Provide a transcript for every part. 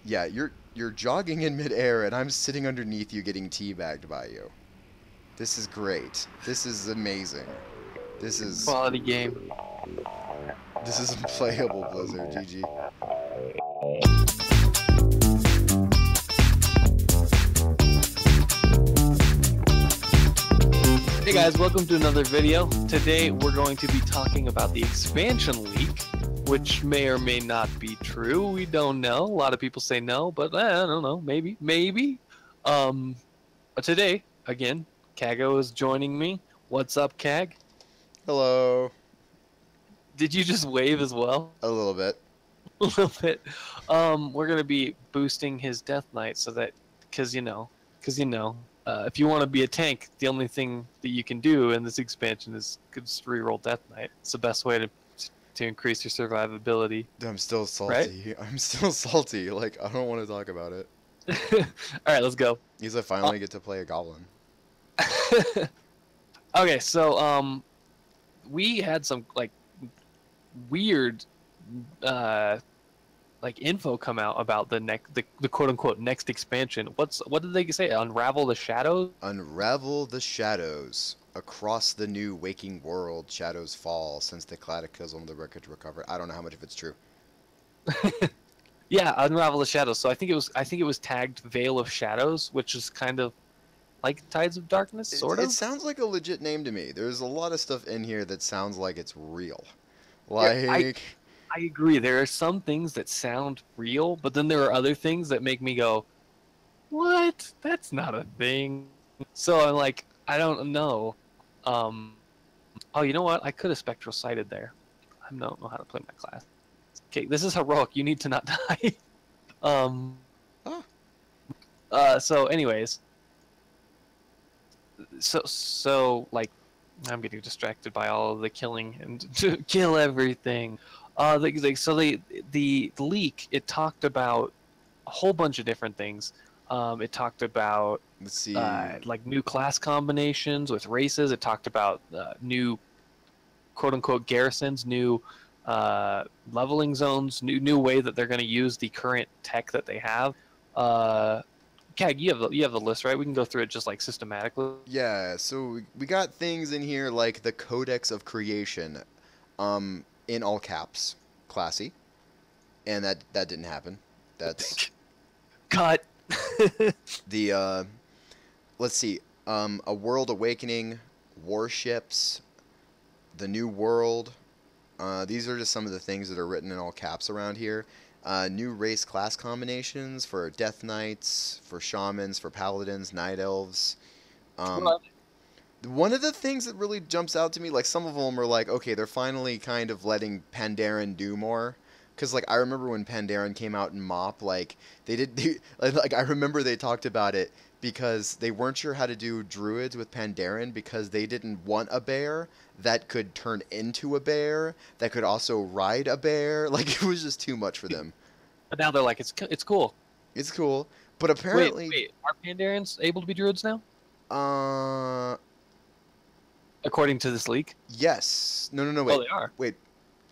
Yeah, you're jogging in midair, and I'm sitting underneath you, getting teabagged by you. This is great. This is amazing. This is Quality game. this is unplayable, Blizzard. GG. Hey guys, welcome to another video. Today we're going to be talking about the expansion leak, which may or may not be true. We don't know. A lot of people say no, but I don't know. Maybe. But today, again, Kaggo is joining me. What's up, Kag? Hello. Did you just wave as well? A little bit. A little bit. We're gonna be boosting his Death Knight so that, because if you want to be a tank, the only thing that you can do in this expansion is just reroll Death Knight. It's the best way to increase your survivability. I'm still Right? salty. I'm still salty. Like, I don't want to talk about it. All right, let's go. Because I finally get to play a goblin. Okay, so we had some like weird like info come out about the quote unquote next expansion. What did they say? Unravel the Shadows? Unravel the shadows. Across the new waking world, shadows fall since the cataclysm of the wreckage recovered. I don't know how much of it's true. Yeah, Unravel the Shadows. So I think it was tagged Veil of Shadows, which is kind of like Tides of Darkness, sort of. It sounds like a legit name to me. There's a lot of stuff in here that sounds like it's real. Yeah, Like, I agree. There are some things that sound real, but then there are other things that make me go, "What? That's not a thing." So I'm like, I don't know. Oh, you know what? I could have spectral sighted there. I don't know how to play my class. Okay, this is heroic. You need to not die. um. oh, So, anyways, so like, I'm getting distracted by all of the killing and to kill everything. The leak, it talked about a whole bunch of different things. It talked about let's see. like new class combinations with races. It talked about new quote unquote garrisons, new leveling zones, new way that they're going to use the current tech that they have. Kag, you have the list, right? We can go through it just like systematically. Yeah, so we got things in here like the Codex of Creation, in all caps, classy, and that didn't happen. That's Cut. the let's see, a World Awakening, warships, the New World. These are just some of the things that are written in all caps around here. New race class combinations for Death Knights, for Shamans, for Paladins, Night Elves. One of the things that really jumps out to me, like some of them are like, okay, they're finally kind of letting Pandaren do more. Because, like, I remember when Pandaren came out in MoP, like, like, I remember they talked about it because they weren't sure how to do druids with Pandaren because they didn't want a bear that could turn into a bear, that could also ride a bear. Like, it was just too much for them. But now they're like, it's cool. It's cool, but apparently... Wait, are Pandarans able to be druids now? Uh... According to this leak? Yes. No, wait. Oh, they are. Wait.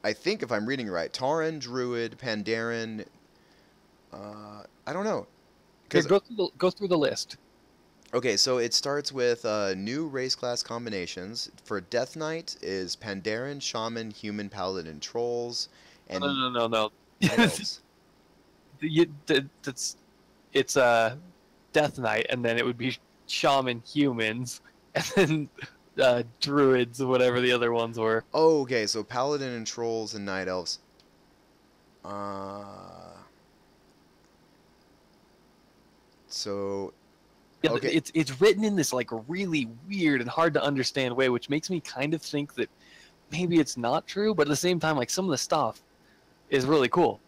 I think if I'm reading right, Tauren, Druid, Pandaren. I don't know. Here, go through the list. Okay, so it starts with new race class combinations. For Death Knight is Pandaren, Shaman, Human, Paladin, Trolls, and No. Night Elves. It's Death Knight, and then it would be Shaman, Humans, and then Druids, whatever the other ones were. Oh, okay, so Paladin and Trolls and Night Elves. So... Yeah, okay. it's written in this like really weird and hard to understand way, which makes me kind of think that maybe it's not true, but at the same time, like some of the stuff is really cool.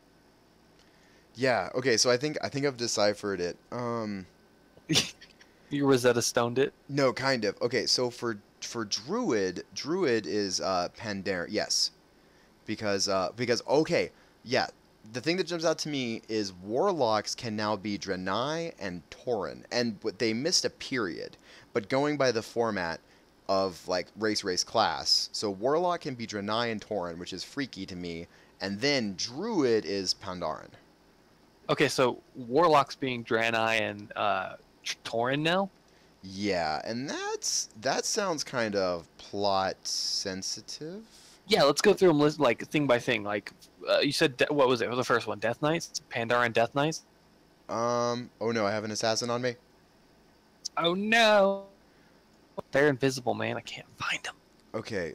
Yeah. Okay. So I think I've deciphered it. You Rosetta Stoned it. No, kind of. Okay. So for Druid is Pandaren. Yes, because okay, yeah. The thing that jumps out to me is Warlocks can now be Draenei and Tauren, and they missed a period. But going by the format of like race class, so Warlock can be Draenei and Tauren, which is freaky to me, and then Druid is Pandaren. Okay, so warlocks being Draenei and Tauren now. Yeah, and that sounds kind of plot sensitive. Yeah, let's go through them like thing by thing. Like you said, what was it? The first one, Death Knights, Pandaren Death Knights. Oh no, I have an assassin on me. Oh no, they're invisible, man. I can't find them. Okay,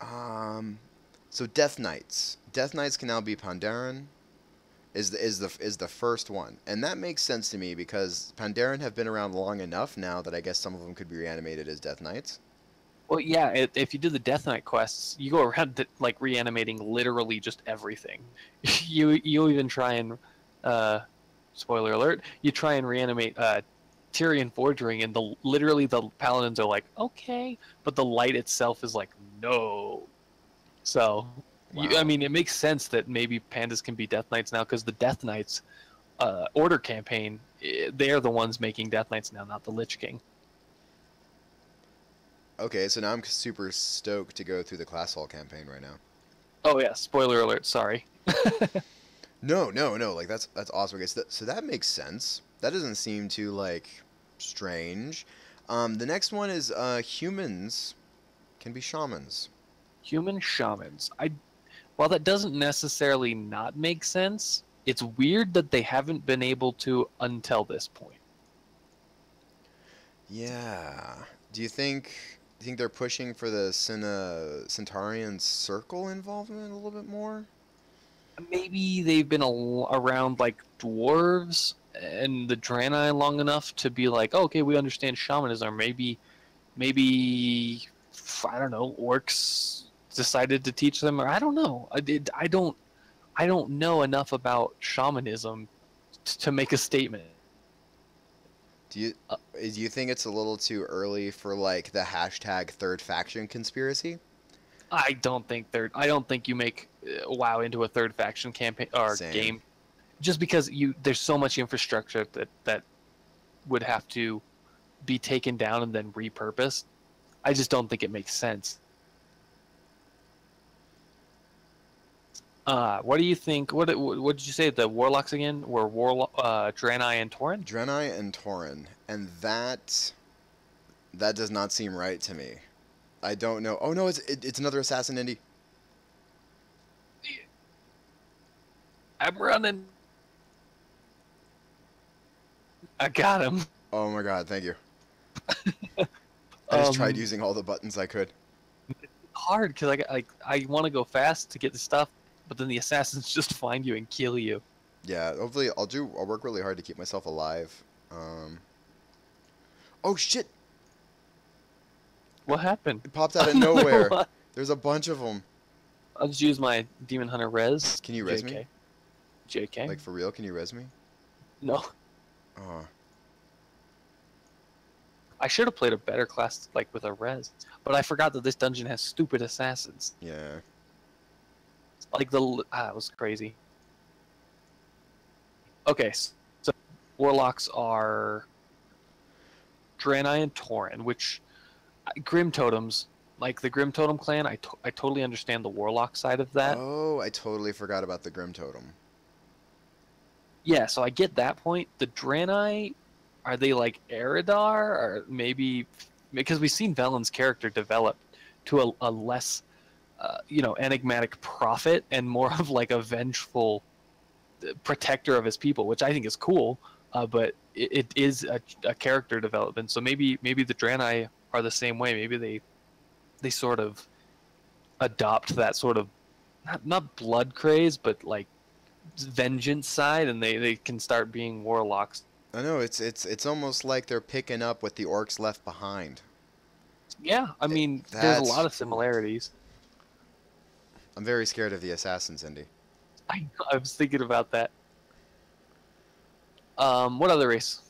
um, so Death Knights. Death Knights can now be Pandaren. Is the first one, and that makes sense to me because Pandaren have been around long enough now that I guess some of them could be reanimated as Death Knights. Well, yeah. If you do the Death Knight quests, you go around like reanimating literally just everything. You even try and, spoiler alert, you try and reanimate Tyrion Forgering, and literally the paladins are like, okay, but the light itself is like, no. So, I Wow. mean, it makes sense that maybe pandas can be Death Knights now because the Death Knights order campaign, they're the ones making Death Knights now, not the Lich King. Okay, so now I'm super stoked to go through the Class Hall campaign right now. Oh yeah, spoiler alert. Sorry. No, no, no. Like that's awesome. Okay, so that makes sense. That doesn't seem too like strange. The next one is humans can be shamans. Human shamans. While that doesn't necessarily not make sense, it's weird that they haven't been able to until this point. Yeah. Do you think they're pushing for the Centaurian circle involvement a little bit more? Maybe they've been around like dwarves and the Draenei long enough to be like, oh, okay, we understand shamanism. Or maybe I don't know, orcs decided to teach them, or I don't know. I don't know enough about shamanism to make a statement. Do you Uh, do you think it's a little too early for like the hashtag third faction conspiracy? I don't think you make WoW into a third faction campaign or Same. game just because there's so much infrastructure that would have to be taken down and then repurposed. I just don't think it makes sense. What do you think? What did you say? The warlocks again were Draenei and Tauren? Draenei and Tauren, and that does not seem right to me. I don't know. Oh no, it's another assassin indie. I'm running. I got him. Oh my god, thank you. I just tried Um, using all the buttons I could. hard because I want to go fast to get the stuff, but then the assassins just find you and kill you. Yeah, hopefully I'll work really hard to keep myself alive. Um Oh shit! What happened? It popped out of Another nowhere. one. There's a bunch of them. I'll just use my Demon Hunter res. Can you res me? JK. JK. Like for real, can you res me? No. Oh. I should have played a better class like with a res, but I forgot that this dungeon has stupid assassins. Yeah. Like it was crazy. Okay, so warlocks are Draenei and Tauren, which Grim Totems, like the Grim Totem clan, I totally understand the warlock side of that. Oh, I totally forgot about the Grim Totem. Yeah, so I get that point. The Draenei, are they like Eridar, or maybe because we've seen Velen's character develop to a less, enigmatic prophet and more of like a vengeful protector of his people, which I think is cool. But it is a character development. So maybe the Draenei are the same way. Maybe they sort of adopt that sort of not blood craze, but like vengeance side, and they can start being warlocks. I know it's almost like they're picking up what the orcs left behind. Yeah, I It, mean, there's a lot that's of similarities. I'm very scared of the assassins, Indy. I was thinking about that. What other race?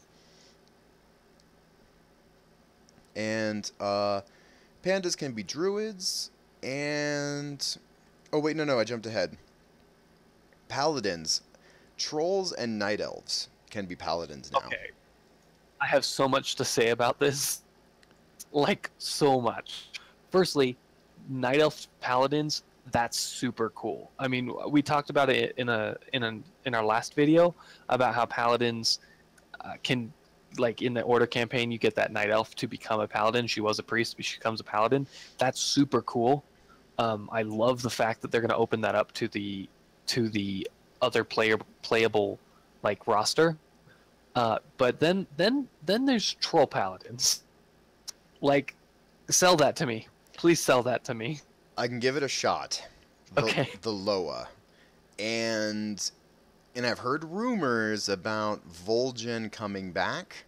And pandas can be druids and oh wait, no, I jumped ahead. Paladins, trolls and night elves can be paladins now. Okay, I have so much to say about this. Like, so much. Firstly, Night Elf Paladins, that's super cool. I mean, we talked about it in our last video about how paladins can, like in the order campaign, you get that night elf to become a paladin. She was a priest, but she becomes a paladin. That's super cool. I love the fact that they're going to open that up to the other playable like roster. But then there's troll paladins. Like, sell that to me, please. Sell that to me. I can give it a shot. Okay. The Loa, and I've heard rumors about Voljin coming back.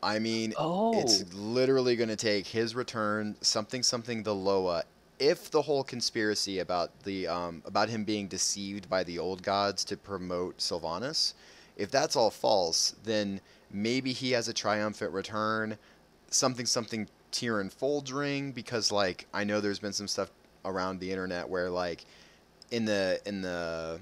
I mean, Oh. it's literally going to take his return, something the Loa. If the whole conspiracy about the about him being deceived by the old gods to promote Sylvanas, if that's all false, then maybe he has a triumphant return, something Tyrion Foldring, because like I know there's been some stuff around the internet where like in the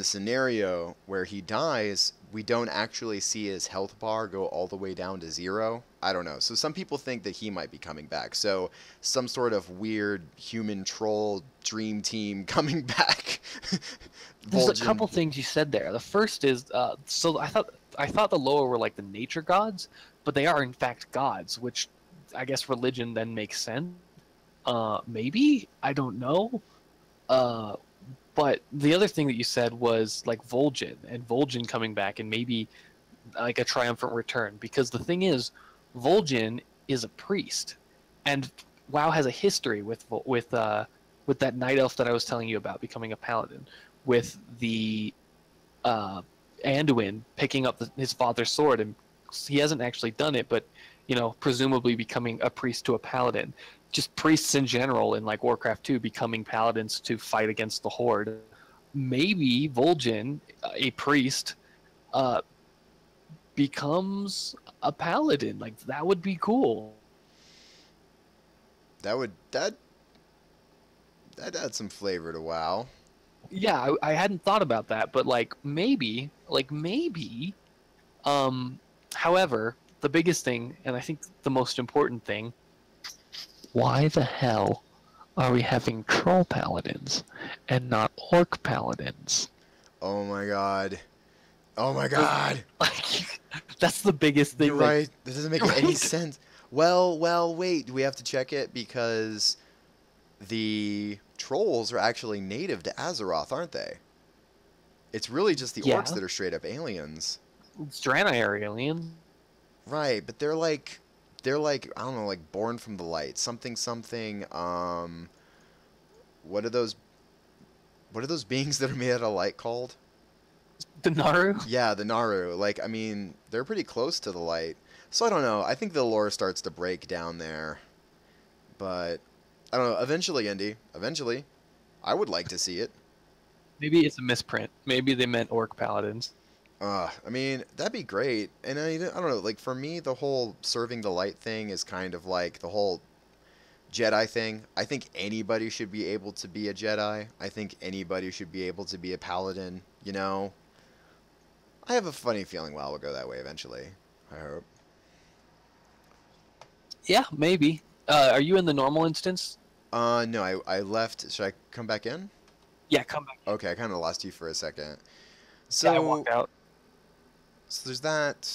scenario where he dies, we don't actually see his health bar go all the way down to 0. I don't know. So some people think that he might be coming back. So some sort of weird human troll dream team coming back. There's a couple things you said there. The first is so I thought the Loa were like the nature gods, but they are in fact gods, which I guess religion then makes sense. Maybe, I don't know. But the other thing that you said was like Voljin coming back and maybe like a triumphant return, because the thing is, Voljin is a priest, and WoW has a history with that night elf that I was telling you about becoming a paladin, with the Anduin picking up his father's sword, and he hasn't actually done it, but presumably becoming a priest to a paladin. Just priests in general in like Warcraft 2 becoming paladins to fight against the Horde. Maybe Voljin, a priest, becomes a paladin. Like, that would be cool. That add some flavor to WoW. Yeah, I hadn't thought about that, but maybe. However, the biggest thing, and I think the most important thing, why the hell are we having troll paladins and not orc paladins? Oh my god. Oh my god. Like, that's the biggest thing. You're right. This doesn't make any sense. Well, wait. Do we have to check it? Because the trolls are actually native to Azeroth, aren't they? It's really just the orcs that are straight up aliens. It's Draenei are aliens. Right, but they're like I don't know, like born from the light. Something. What are those beings that are made out of light called? The Naru? Yeah, the Naru. Like, I mean, they're pretty close to the light. So I don't know. I think the lore starts to break down there. But I don't know. Eventually, Indy. Eventually. I would like to see it. Maybe it's a misprint. Maybe they meant orc paladins. I mean, that'd be great. And I don't know, like for me, the whole serving the light thing is kind of like the whole Jedi thing. I think anybody should be able to be a Jedi. I think anybody should be able to be a paladin, I have a funny feeling WoW will go that way eventually. I hope. Yeah, maybe. Are you in the normal instance? No, I left. Should I come back in? Yeah, come back. Okay, I kind of lost you for a second. Yeah, I walked out. So there's that.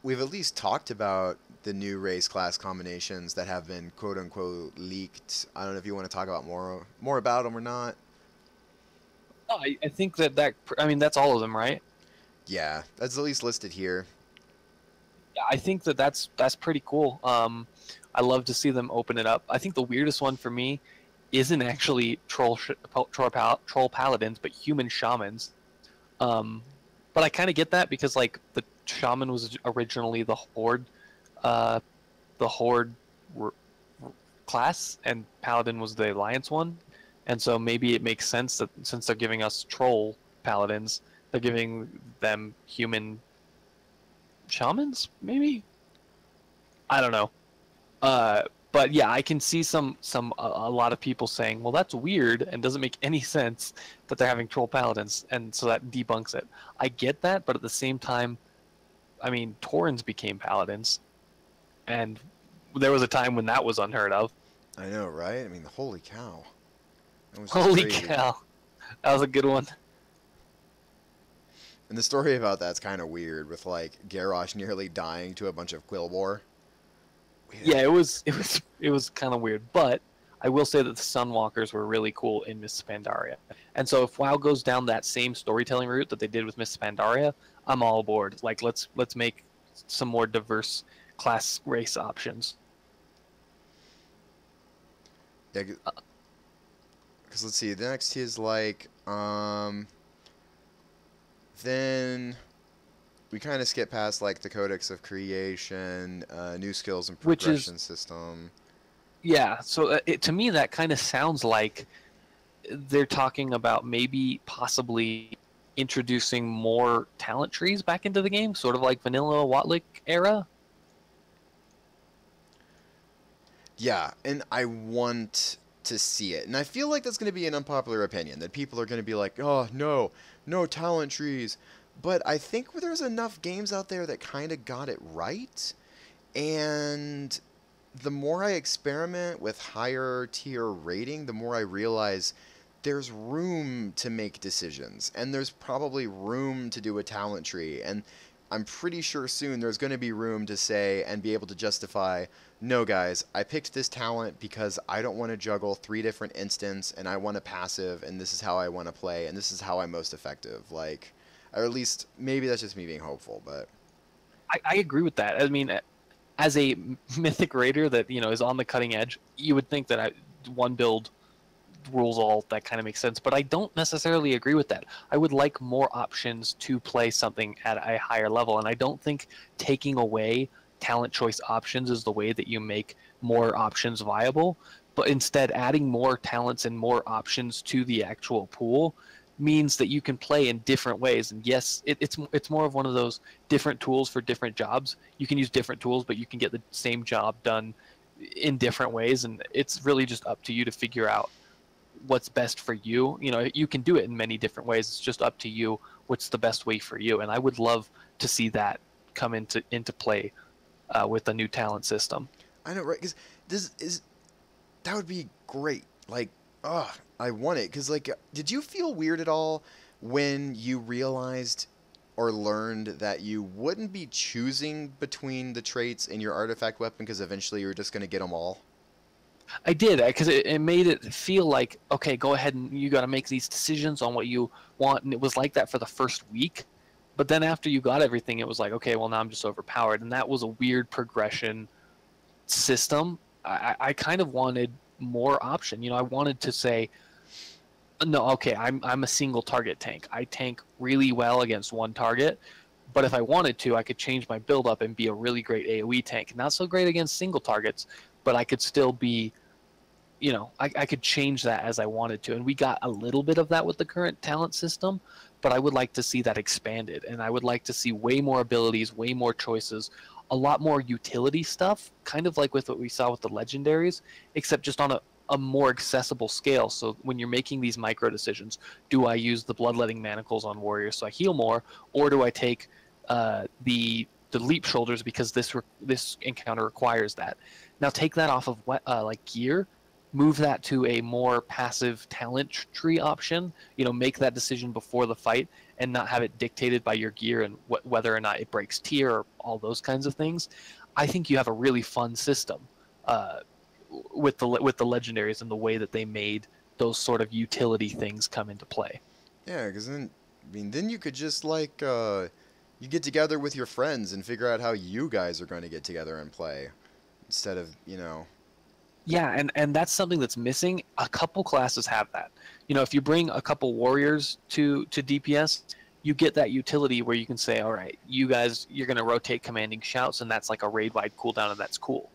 We've at least talked about the new race class combinations that have been quote unquote leaked. I don't know if you want to talk about more about them or not. No, I think I mean, that's all of them, right? Yeah, that's at least listed here. Yeah, I think that's pretty cool. I love to see them open it up. I think the weirdest one for me isn't actually troll paladins, but human shamans. But I kind of get that because like the shaman was originally the horde class, and paladin was the alliance one, and so maybe it makes sense that since they're giving us troll paladins, they're giving them human shamans. Maybe, I don't know. But yeah, I can see a lot of people saying, well, that's weird and doesn't make any sense that they're having troll paladins, and so that debunks it. I get that, but at the same time, I mean, Taurens became paladins, and there was a time when that was unheard of. I know, right? I mean, holy cow. That was just Holy crazy. cow, that was a good one. And the story about that's kind of weird, with like Garrosh nearly dying to a bunch of Quillbore. Yeah, Weird. it was kind of weird, but I will say that the Sunwalkers were really cool in Miss Pandaria. And so if WoW goes down that same storytelling route that they did with Miss Pandaria, I'm all aboard. Like let's make some more diverse class race options. Yeah, because let's see. The next is like, then we kind of skip past like the Codex of Creation, new skills and Which is progression system. yeah, so to me that kind of sounds like they're talking about maybe possibly introducing more talent trees back into the game, sort of like vanilla Watlick era. Yeah, and I want to see it. And I feel like that's going to be an unpopular opinion, that people are going to be like, "Oh, no, no talent trees." But I think there's enough games out there that kind of got it right. And the more I experiment with higher tier rating, the more I realize there's room to make decisions, and there's probably room to do a talent tree. And I'm pretty sure soon there's going to be room to say and be able to justify, no, guys, I picked this talent because I don't want to juggle 3 different instants, and I want a passive, and this is how I want to play, and this is how I'm most effective. Like, or at least maybe that's just me being hopeful, but I agree with that. I mean, as a mythic raider that is on the cutting edge, you would think that one build rules all. That kind of makes sense, but I don't necessarily agree with that. I would like more options to play something at a higher level, and I don't think taking away talent choice options is the way that you make more options viable. But instead, adding more talents and more options to the actual pool means that you can play in different ways. And yes, it's more of one of those different tools for different jobs. You can use different tools, but you can get the same job done in different ways, and it's really just up to you to figure out what's best for you. You can do it in many different ways. It's just up to you what's the best way for you. And I would love to see that come into play with a new talent system. I know, right? Because this is that would be great. Like, I want it. Because, like, did you feel weird at all when you realized or learned that you wouldn't be choosing between the traits in your artifact weapon because eventually you were just going to get them all? I did because it made it feel like, okay, go ahead and you got to make these decisions on what you want. And it was like that for the first week. But then after you got everything, it was like, okay, well, now I'm just overpowered. And that was a weird progression system. I kind of wanted more option. I wanted to say, no, okay, I'm a single target tank. I tank really well against one target, but if I wanted to, I could change my build up and be a really great AoE tank. Not so great against single targets, but I could still be, I could change that as I wanted to. And we got a little bit of that with the current talent system, but I would like to see that expanded. And I would like to see way more abilities, way more choices, a lot more utility stuff, kind of like with what we saw with the legendaries, except just on a more accessible scale. So when you're making these micro decisions, do I use the bloodletting manacles on warriors so I heal more, or do I take the leap shoulders because this encounter requires that? Now take that off of like gear, move that to a more passive talent tree option. Make that decision before the fight and not have it dictated by your gear and whether or not it breaks tier or all those kinds of things. I think you have a really fun system uh, with the legendaries and the way that they made those sort of utility things come into play. Yeah, because then, I mean, then you could just, like, you get together with your friends and figure out how you guys are going to get together and play. Instead of, Yeah, and that's something that's missing. A couple classes have that. If you bring a couple warriors to DPS, you get that utility where you can say, all right, you guys, you're going to rotate commanding shouts, and that's like a raid-wide cooldown, and that's cool.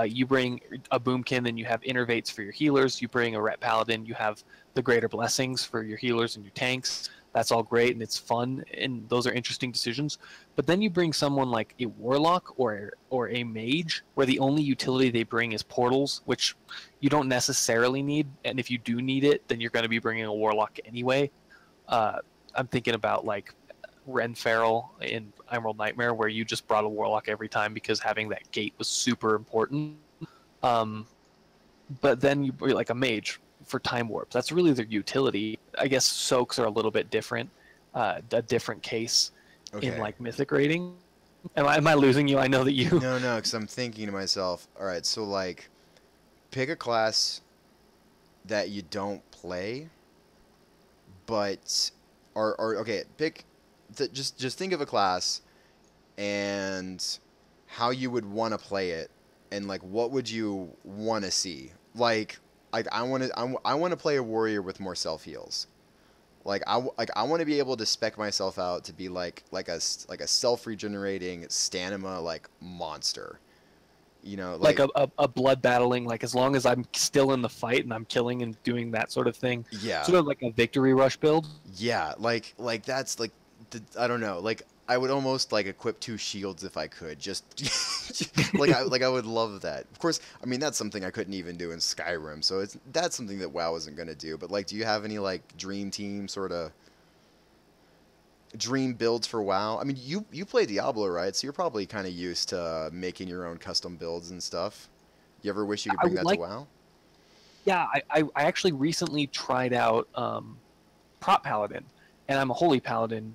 You bring a boomkin, and you have innervates for your healers. You bring a ret paladin, you have the greater blessings for your healers and your tanks. That's all great, and it's fun, and those are interesting decisions. But then you bring someone like a warlock or a mage, where the only utility they bring is portals, which you don't necessarily need. And if you do need it, then you're going to be bringing a warlock anyway. Uh, I'm thinking about like Ren Farrell in Emerald Nightmare, where you just brought a warlock every time because having that gate was super important. Um, but then you're like a mage for time warps. That's really their utility. I guess soaks are a little bit different, a different case in Okay. like mythic rating. Am I losing you? I know that you. No, no, because I'm thinking to myself, all right, so like, pick a class that you don't play, but, or okay, just think of a class and how you would want to play it, and like what would you want to see? Like I want to play a warrior with more self heals. Like I want to be able to spec myself out to be like a self regenerating stamina like monster. You know, Like like a blood battling, like as long as I'm still in the fight and I'm killing and doing that sort of thing, yeah, sort of like a victory rush build. yeah, like that's like I don't know, like I would almost like equip two shields if I could. Just like I would love that. Of course, I mean that's something I couldn't even do in Skyrim. So that's something that WoW isn't gonna do. But like, do you have any like dream team sort of dream builds for WoW? I mean, you play Diablo, right? So you're probably kind of used to making your own custom builds and stuff. You ever wish you could I bring would that to like, WoW? yeah, I actually recently tried out prop paladin, and I'm a holy paladin,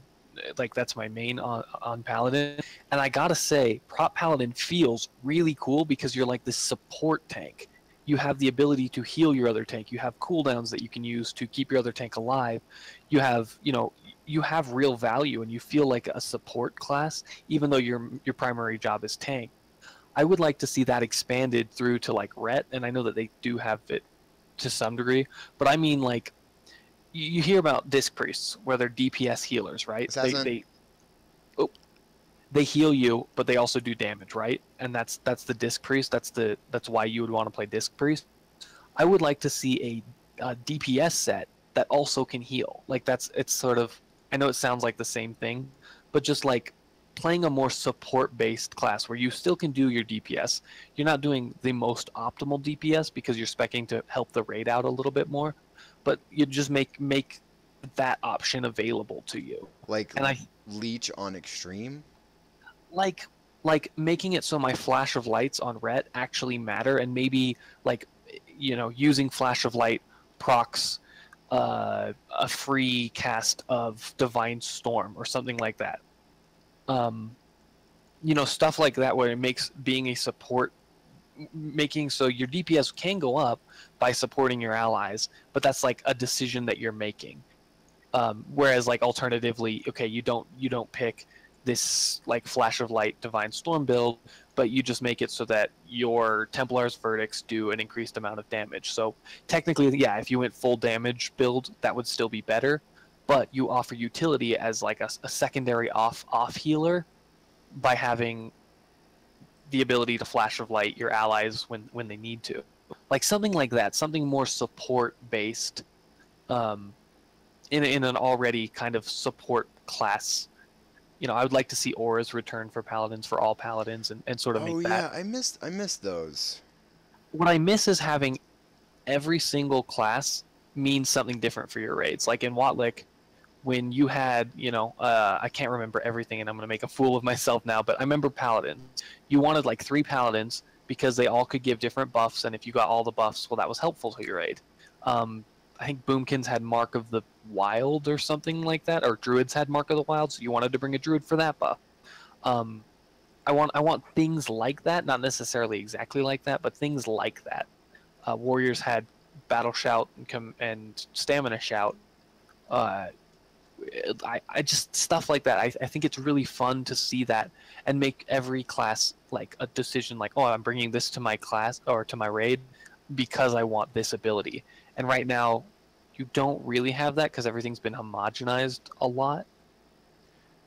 like that's my main on paladin, and I gotta say prop paladin feels really cool because you're like this support tank. You have the ability to heal your other tank. You have cooldowns that you can use to keep your other tank alive. You have, you have real value, and you feel like a support class even though your primary job is tank. I would like to see that expanded through to like ret, and I know that they do have it to some degree, but I mean like you hear about disc priests where they're DPS healers, right? They Assassin. they oh, they heal you, but they also do damage, right? And that's the disc priest. That's why you would want to play disc priest. I would like to see a DPS set that also can heal. Like it's sort of, I know it sounds like the same thing, but just like playing a more support based class where you still can do your DPS. You're not doing the most optimal DPS because you're specking to help the raid out a little bit more, but you just make that option available to you. Like And I leech on extreme. like making it so my flash of lights on ret actually matter, and maybe like using flash of light procs a free cast of divine storm or something like that. um Stuff like that where it makes being a support, making so your DPS can go up by supporting your allies, but that's like a decision that you're making. Whereas like alternatively, okay, you don't pick this like flash of light divine storm build, but you just make it so that your Templar's verdicts do an increased amount of damage. So technically, yeah, if you went full damage build, that would still be better, but you offer utility as like a secondary off healer by having the ability to flash of light your allies when they need to, like something like that, something more support based, um, in an already kind of support class. I would like to see auras return for paladins, for all paladins, and sort of Oh make that. yeah, I missed those. What I miss is having every single class means something different for your raids. Like in Watlick, when you had, I can't remember everything, and I'm going to make a fool of myself now, but I remember paladins. You wanted like 3 paladins because they all could give different buffs, and if you got all the buffs, well, that was helpful to your raid. I think Boomkins had Mark of the Wild or something like that, or Druids had Mark of the Wild, so you wanted to bring a Druid for that buff. Um, I want things like that, not necessarily exactly like that, but things like that. Warriors had Battle Shout and Stamina Shout. Uh, I just stuff like that. I think it's really fun to see that and make every class like a decision, like, oh, I'm bringing this to my class or to my raid because I want this ability. And right now, you don't really have that because everything's been homogenized a lot.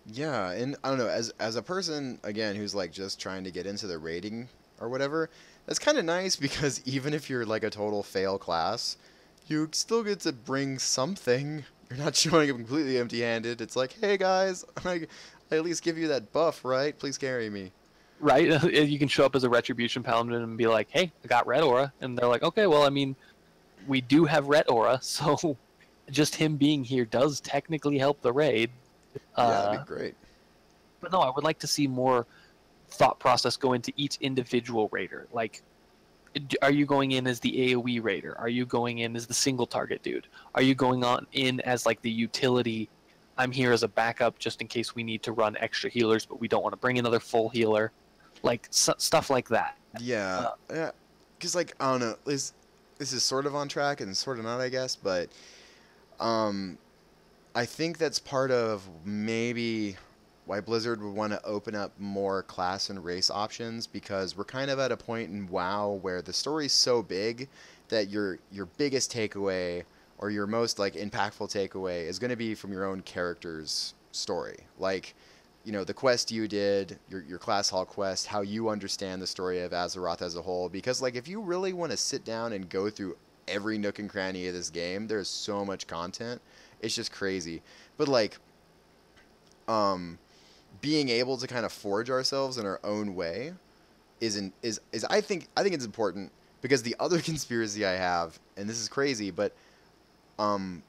Yeah, and I don't know, as a person again who's like just trying to get into the rating or whatever, that's kind of nice because even if you're like a total fail class, you still get to bring something. You're not showing up completely empty-handed. It's like, hey guys, I at least give you that buff, right? Please carry me. Right? You can show up as a Retribution Paladin and be like, hey, I got Red Aura. And they're like, okay, well, I mean, we do have Red Aura, so just him being here does technically help the raid. Yeah, that'd be Uh, great. but no, I would like to see more thought process go into each individual raider. Like, Are you going in as the AoE raider? Are you going in as the single target dude? Are you going on in as like the utility? I'm here as a backup just in case we need to run extra healers, but we don't want to bring another full healer, like stuff like that. Yeah, Uh, yeah. Because like I don't know, this is sort of on track and sort of not, I guess. But um, I think that's part of maybe why Blizzard would want to open up more class and race options because we're kind of at a point in WoW where the story's so big that your biggest takeaway or your most like impactful takeaway is going to be from your own character's story. Like, you know, the quest you did, your class hall quest, how you understand the story of Azeroth as a whole. Because like if you really want to sit down and go through every nook and cranny of this game, there's so much content. It's just crazy. But like um being able to kind of forge ourselves in our own way is I think it's important because the other conspiracy I have, and this is crazy, but um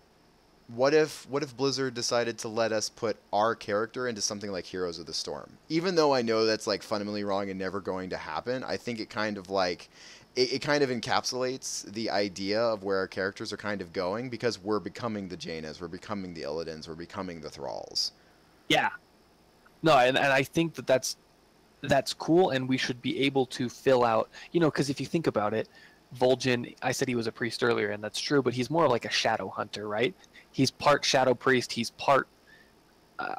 what if Blizzard decided to let us put our character into something like Heroes of the Storm? Even though I know that's like fundamentally wrong and never going to happen, I think it kind of like it kind of encapsulates the idea of where our characters are kind of going because we're becoming the Jaina's, we're becoming the Illidan's, we're becoming the Thralls. yeah, no, and I think that's cool, and we should be able to fill out, because if you think about it, Voljin, I said he was a priest earlier, and that's true, but he's more like a shadow hunter, right? He's part shadow priest, he's part uh,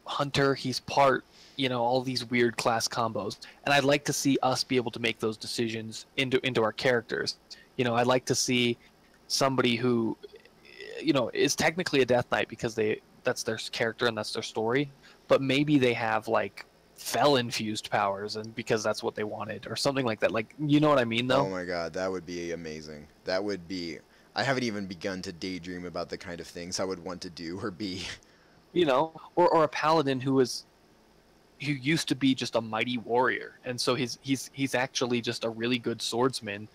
hunter, he's part, all these weird class combos, and I'd like to see us be able to make those decisions into our characters. I'd like to see somebody who, is technically a Death Knight because that's their character and that's their story, but maybe they have like fell infused powers and because that's what they wanted or something like that. Like, you know what I mean Oh though? my god, that would be amazing. That would be. I haven't even begun to daydream about the kind of things I would want to do or be. Or a paladin who used to be just a mighty warrior, and so he's actually just a really good swordsman,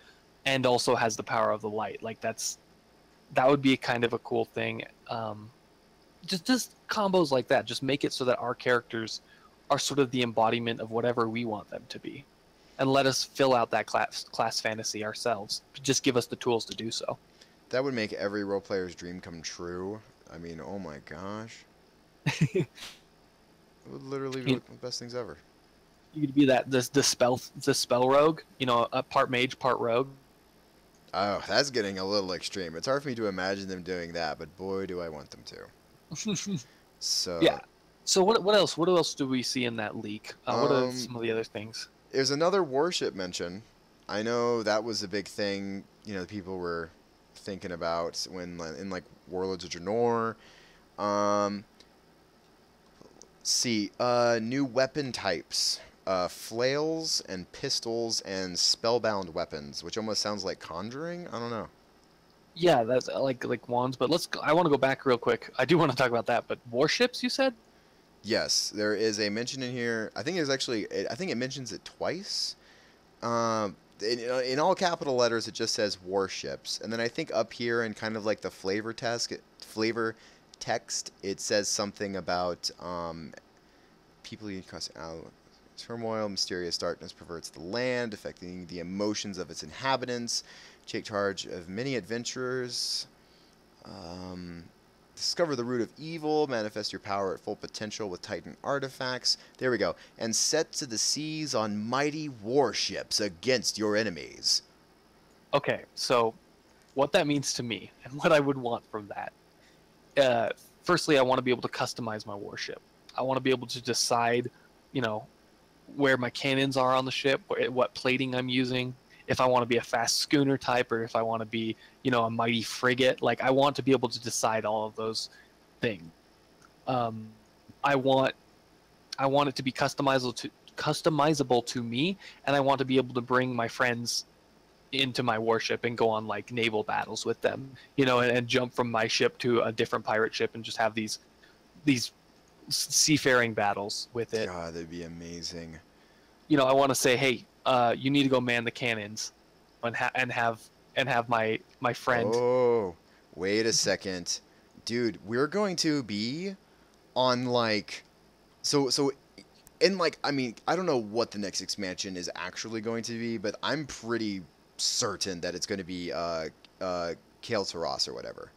and also has the power of the light. Like that would be kind of a cool thing. Just combos like that. Just make it so that our characters are sort of the embodiment of whatever we want them to be, and let us fill out that class fantasy ourselves. Just give us the tools to do so. That would make every role player's dream come true. I mean, oh my gosh. It would literally be you, like the best things ever. you could be the spell rogue. A part mage, part rogue. Oh, that's getting a little extreme. It's hard for me to imagine them doing that, but boy, do I want them to. Yeah. So, So what else? What else do we see in that leak? What are um, some of the other things? there's another warship mention. I know that was a big thing, people were thinking about when in like Warlords of Draenor. Um, see, new weapon types. Flails and pistols and spellbound weapons, which almost sounds like conjuring. I don't know. Yeah, that's like wands. But I want to go back real quick. I do want to talk about that. But warships, you said? Yes, there is a mention in here. I think there's actually. I think it mentions it twice. Um, in all capital letters, it just says warships, and then I think up here in kind of like the flavor text, it says something about people you cause turmoil, mysterious darkness perverts the land, affecting the emotions of its inhabitants. Take charge of many adventurers. Um, Discover the root of evil, manifest your power at full potential with Titan artifacts. There we go. And set to the seas on mighty warships against your enemies. Okay, so what that means to me and what I would want from that. Firstly, I want to be able to customize my warship. I want to be able to decide, you know, where my cannons are on the ship, what plating I'm using, if I want to be a fast schooner type or if I want to be, a mighty frigate. Like I want to be able to decide all of those things. Um, I want it to be customizable to me, and I want to be able to bring my friends into my warship and go on like naval battles with them, and jump from my ship to a different pirate ship and just have these seafaring battles with it. God, that'd be amazing. I want to say, hey, you need to go man the cannons, and have my friend. Oh, wait a second. Dude, we're going to be on like so And like, I mean, I don't know what the next expansion is actually going to be, but I'm pretty certain that it's going to be Kale Taras or whatever.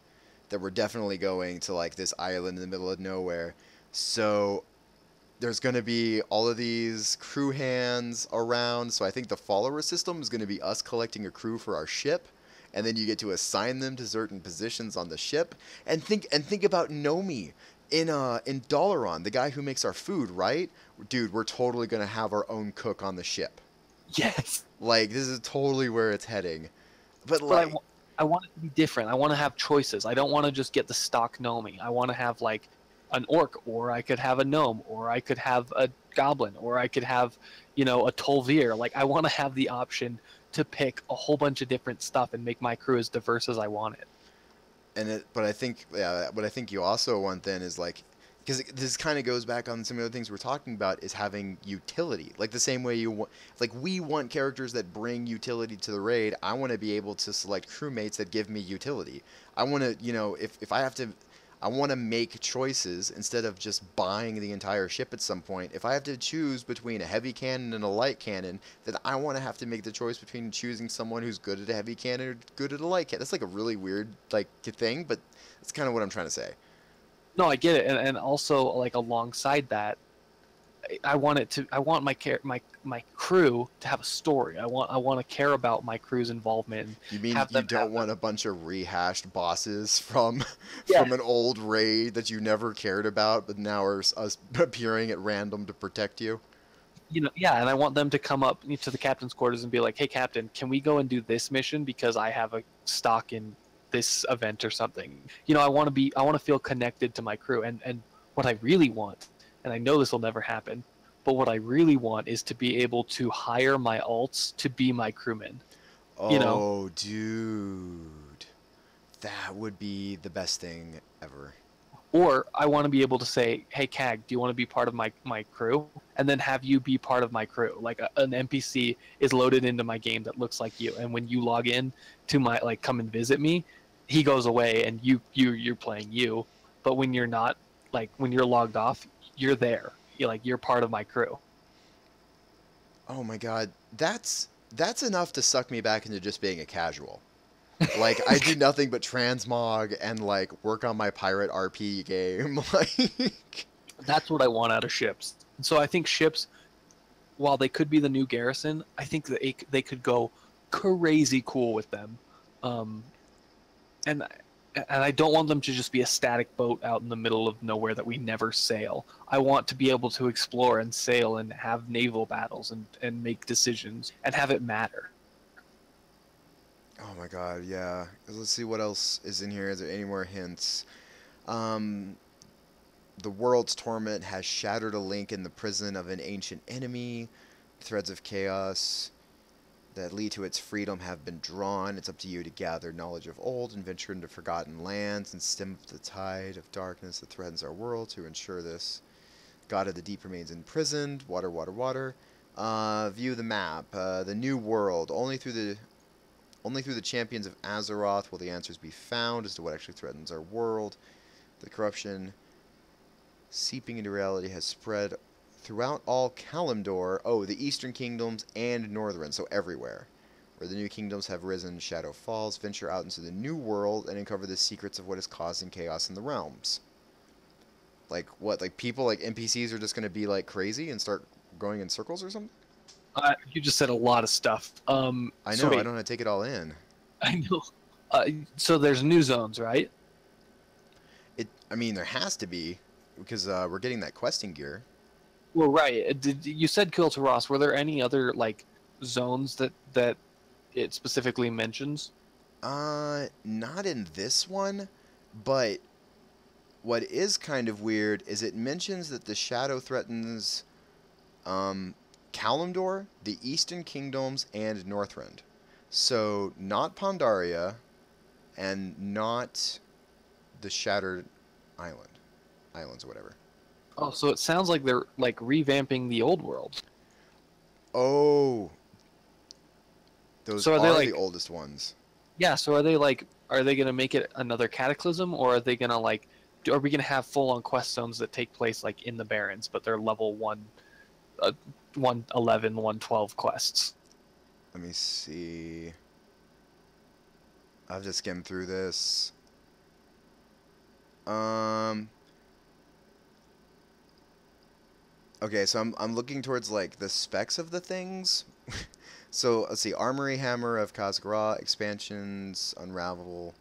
That we're definitely going to like this island in the middle of nowhere. So there's going to be all of these crew hands around. So I think the follower system is going to be us collecting a crew for our ship, and then you get to assign them to certain positions on the ship. And think about Nomi in Dalaran, the guy who makes our food, right? Dude, we're totally going to have our own cook on the ship. Yes. Like this is totally where it's heading. But But like I want it to be different. I want to have choices. I don't want to just get the stock gnoming. I want to have like an orc, or I could have a gnome, or I could have a goblin, or I could have, a Tol'vir. Like I want to have the option to pick a whole bunch of different stuff and make my crew as diverse as I want it. but I think yeah, what I think you also want then is like, because this kind of goes back on some of the things we're talking about, is having utility. Like the same way you want, like we want characters that bring utility to the raid. I want to be able to select crewmates that give me utility. I want to, if I have to, I want to make choices instead of just buying the entire ship at some point. If I have to choose between a heavy cannon and a light cannon, then I want to have to make the choice between choosing someone who's good at a heavy cannon or good at a light cannon. That's like a really weird like thing, but that's kind of what I'm trying to say. No, I get it, and also like alongside that, I want it to. I want my crew to have a story. I want to care about my crew's involvement. And You mean have you them don't have want a bunch of rehashed bosses from yeah, from an old raid that you never cared about, but now are appearing at random to protect you? yeah, and I want them to come up to the captain's quarters and be like, "Hey, captain, can we go and do this mission because I have a stock in this event or something?" I want to feel connected to my crew, and what I really want, and I know this will never happen, but what I really want is to be able to hire my alts to be my crewmen. You know, Oh, dude. That would be the best thing ever. or I want to be able to say, "Hey, Cag, do you want to be part of my crew?" And then have you be part of my crew. Like an NPC is loaded into my game that looks like you, and when you log in to my like come and visit me, he goes away, and you're playing you. But when you're not, like when you're logged off, you're there. You're part of my crew. Oh my god. That's enough to suck me back into just being a casual. Like I do nothing but transmog and like work on my pirate RP game. Like That's what I want out of ships. So I think ships, while they could be the new garrison, I think that they could go crazy cool with them. Um, and and I don't want them to just be a static boat out in the middle of nowhere that we never sail. I want to be able to explore and sail and have naval battles and make decisions and have it matter. oh my god, yeah. Let's see what else is in here. Is there any more hints? Um the world's torment has shattered a link in the prison of an ancient enemy. Threads of chaos that lead to its freedom have been drawn. It's up to you to gather knowledge of old and venture into forgotten lands and stem up the tide of darkness that threatens our world to ensure this. God of the deep remains imprisoned. Water, water, water. View the map. The new world. Only through the champions of Azeroth will the answers be found as to what actually threatens our world. The corruption seeping into reality has spread throughout all Kalimdor, the eastern kingdoms and northern, so everywhere. Where the new kingdoms have risen, shadow falls, venture out into the new world and uncover the secrets of what is causing chaos in the realms. Like what? Like people, like NPCs are just gonna be like crazy and start going in circles or something? You just said a lot of stuff. I So know, I wait, don't know how to take it all in. I know. So there's new zones, right? I mean, there has to be, because we're getting that questing gear. Well, right. Did you said Kill to Ross? Were there any other like zones that it specifically mentions? Not in this one, but what is kind of weird is it mentions that the shadow threatens um, Kalimdor, the Eastern Kingdoms, and Northrend. So not Pandaria, and not the Shattered Islands or whatever. Oh, so it sounds like they're like revamping the old world. Oh, those So are they are the like, oldest ones. yeah? So are they gonna make it another cataclysm, or are they gonna like, are we gonna have full on quest zones that take place like in the Barrens, but they're level 1 111, 112 quests. Let me see. I've just skimmed through this. Um. Okay, so I'm looking towards like the specs of the things. So let's see, Armory Hammer of Kazgra, expansions, Unravel,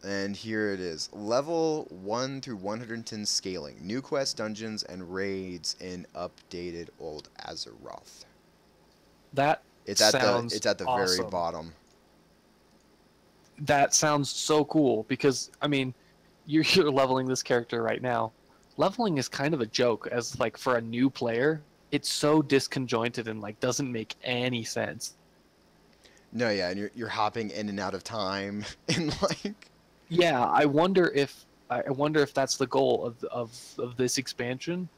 and here it is. Level 1 through 110 scaling. New quests, dungeons, and raids in updated Old Azeroth. That sounds It's at the very awesome. bottom. That sounds so cool because I mean, you're leveling this character right now. Leveling is kind of a joke as like for a new player. It's so disconjointed and like doesn't make any sense. No, yeah, and you're hopping in and out of time and like Yeah, I wonder if that's the goal of this expansion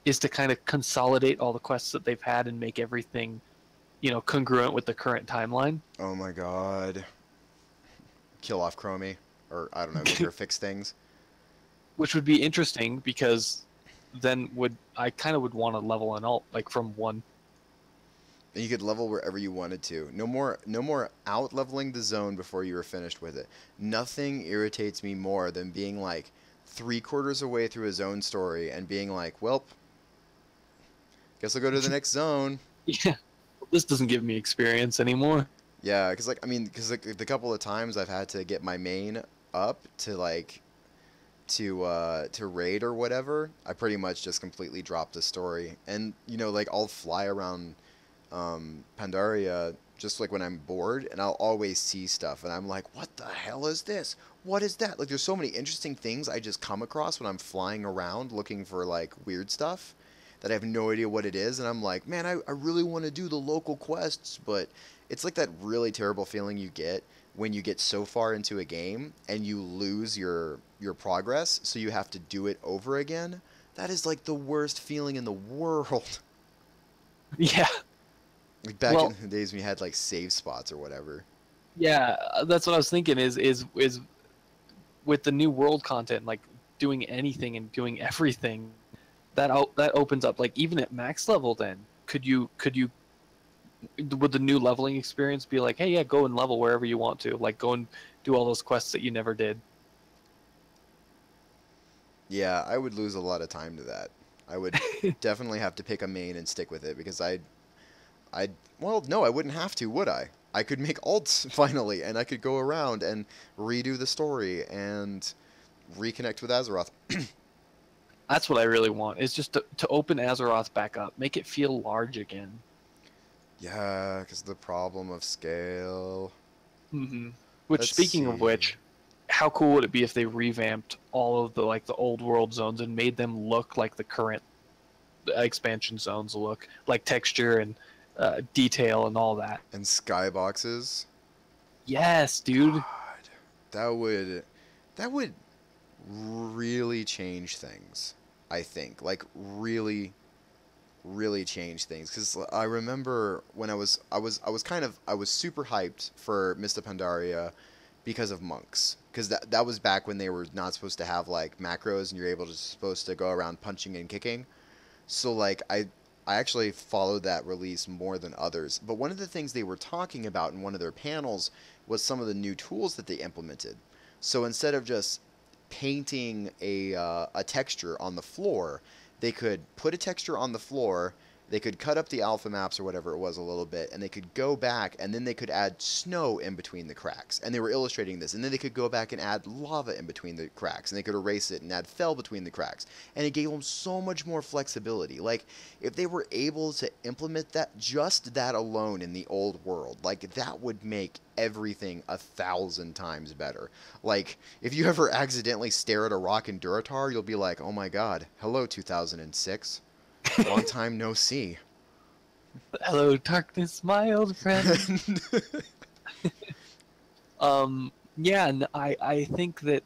is to kind of consolidate all the quests that they've had and make everything, congruent with the current timeline. oh my god. Kill off Chromie or I don't know, make her fix things. Which would be interesting because then would I kind of would want to level an alt like from one. And you could level wherever you wanted to. No more out leveling the zone before you were finished with it. Nothing irritates me more than being like 3/4 away through a zone story and being like, "Welp, guess I'll go to the next zone." Yeah, this doesn't give me experience anymore. Yeah, because like I mean, because like, the couple of times I've had to get my main up to like to raid or whatever, I pretty much just completely dropped the story. And like I'll fly around Pandaria just like when I'm bored, and I'll always see stuff, and I'm like, what the hell is this? What is that? Like, there's so many interesting things I just come across when I'm flying around looking for like weird stuff that I have no idea what it is, and I'm like, man, I really want to do the local quests, but it's like that really terrible feeling you get when you get so far into a game and you lose your progress, so you have to do it over again. That is like the worst feeling in the world. Yeah. Like back in Well, the days when you had like save spots or whatever. yeah, that's what I was thinking is with the new world content, like doing anything and doing everything, that opens up like even at max level. Then could you would the new leveling experience be like, hey, yeah, go and level wherever you want to, like go and do all those quests that you never did? Yeah, I would lose a lot of time to that. I would definitely have to pick a main and stick with it because I'd, well, no, I wouldn't have to, would I? I could make alts finally, and I could go around and redo the story and reconnect with Azeroth. That's what I really want. Is just to open Azeroth back up, make it feel large again. Yeah, because the problem of scale. hmm Which, Let's speaking of see. which, how cool would it be if they revamped all of the like the old world zones and made them look like the current expansion zones look, like texture and detail and all that? And skyboxes. Yes, dude. God, that would really change things. I think like really change things because I remember when I was super hyped for Mista Pandaria because of monks because that was back when they were not supposed to have like macros and you're supposed to go around punching and kicking. So like I actually followed that release more than others. But one of the things they were talking about in one of their panels was some of the new tools that they implemented. So instead of just painting a texture on the floor, they could put a texture on the floor. They could cut up the alpha maps or whatever it was a little bit, and they could go back, and then they could add snow in between the cracks. And they were illustrating this, and then they could go back and add lava in between the cracks, and they could erase it and add fell between the cracks. And it gave them so much more flexibility. Like, if they were able to implement that, just that alone in the old world, like, that would make everything 1,000 times better. Like, if you ever accidentally stare at a rock in Duratar, you'll be like, oh my god, hello 2006. Long time no see. Hello, darkness, my old friend. Yeah, and I think that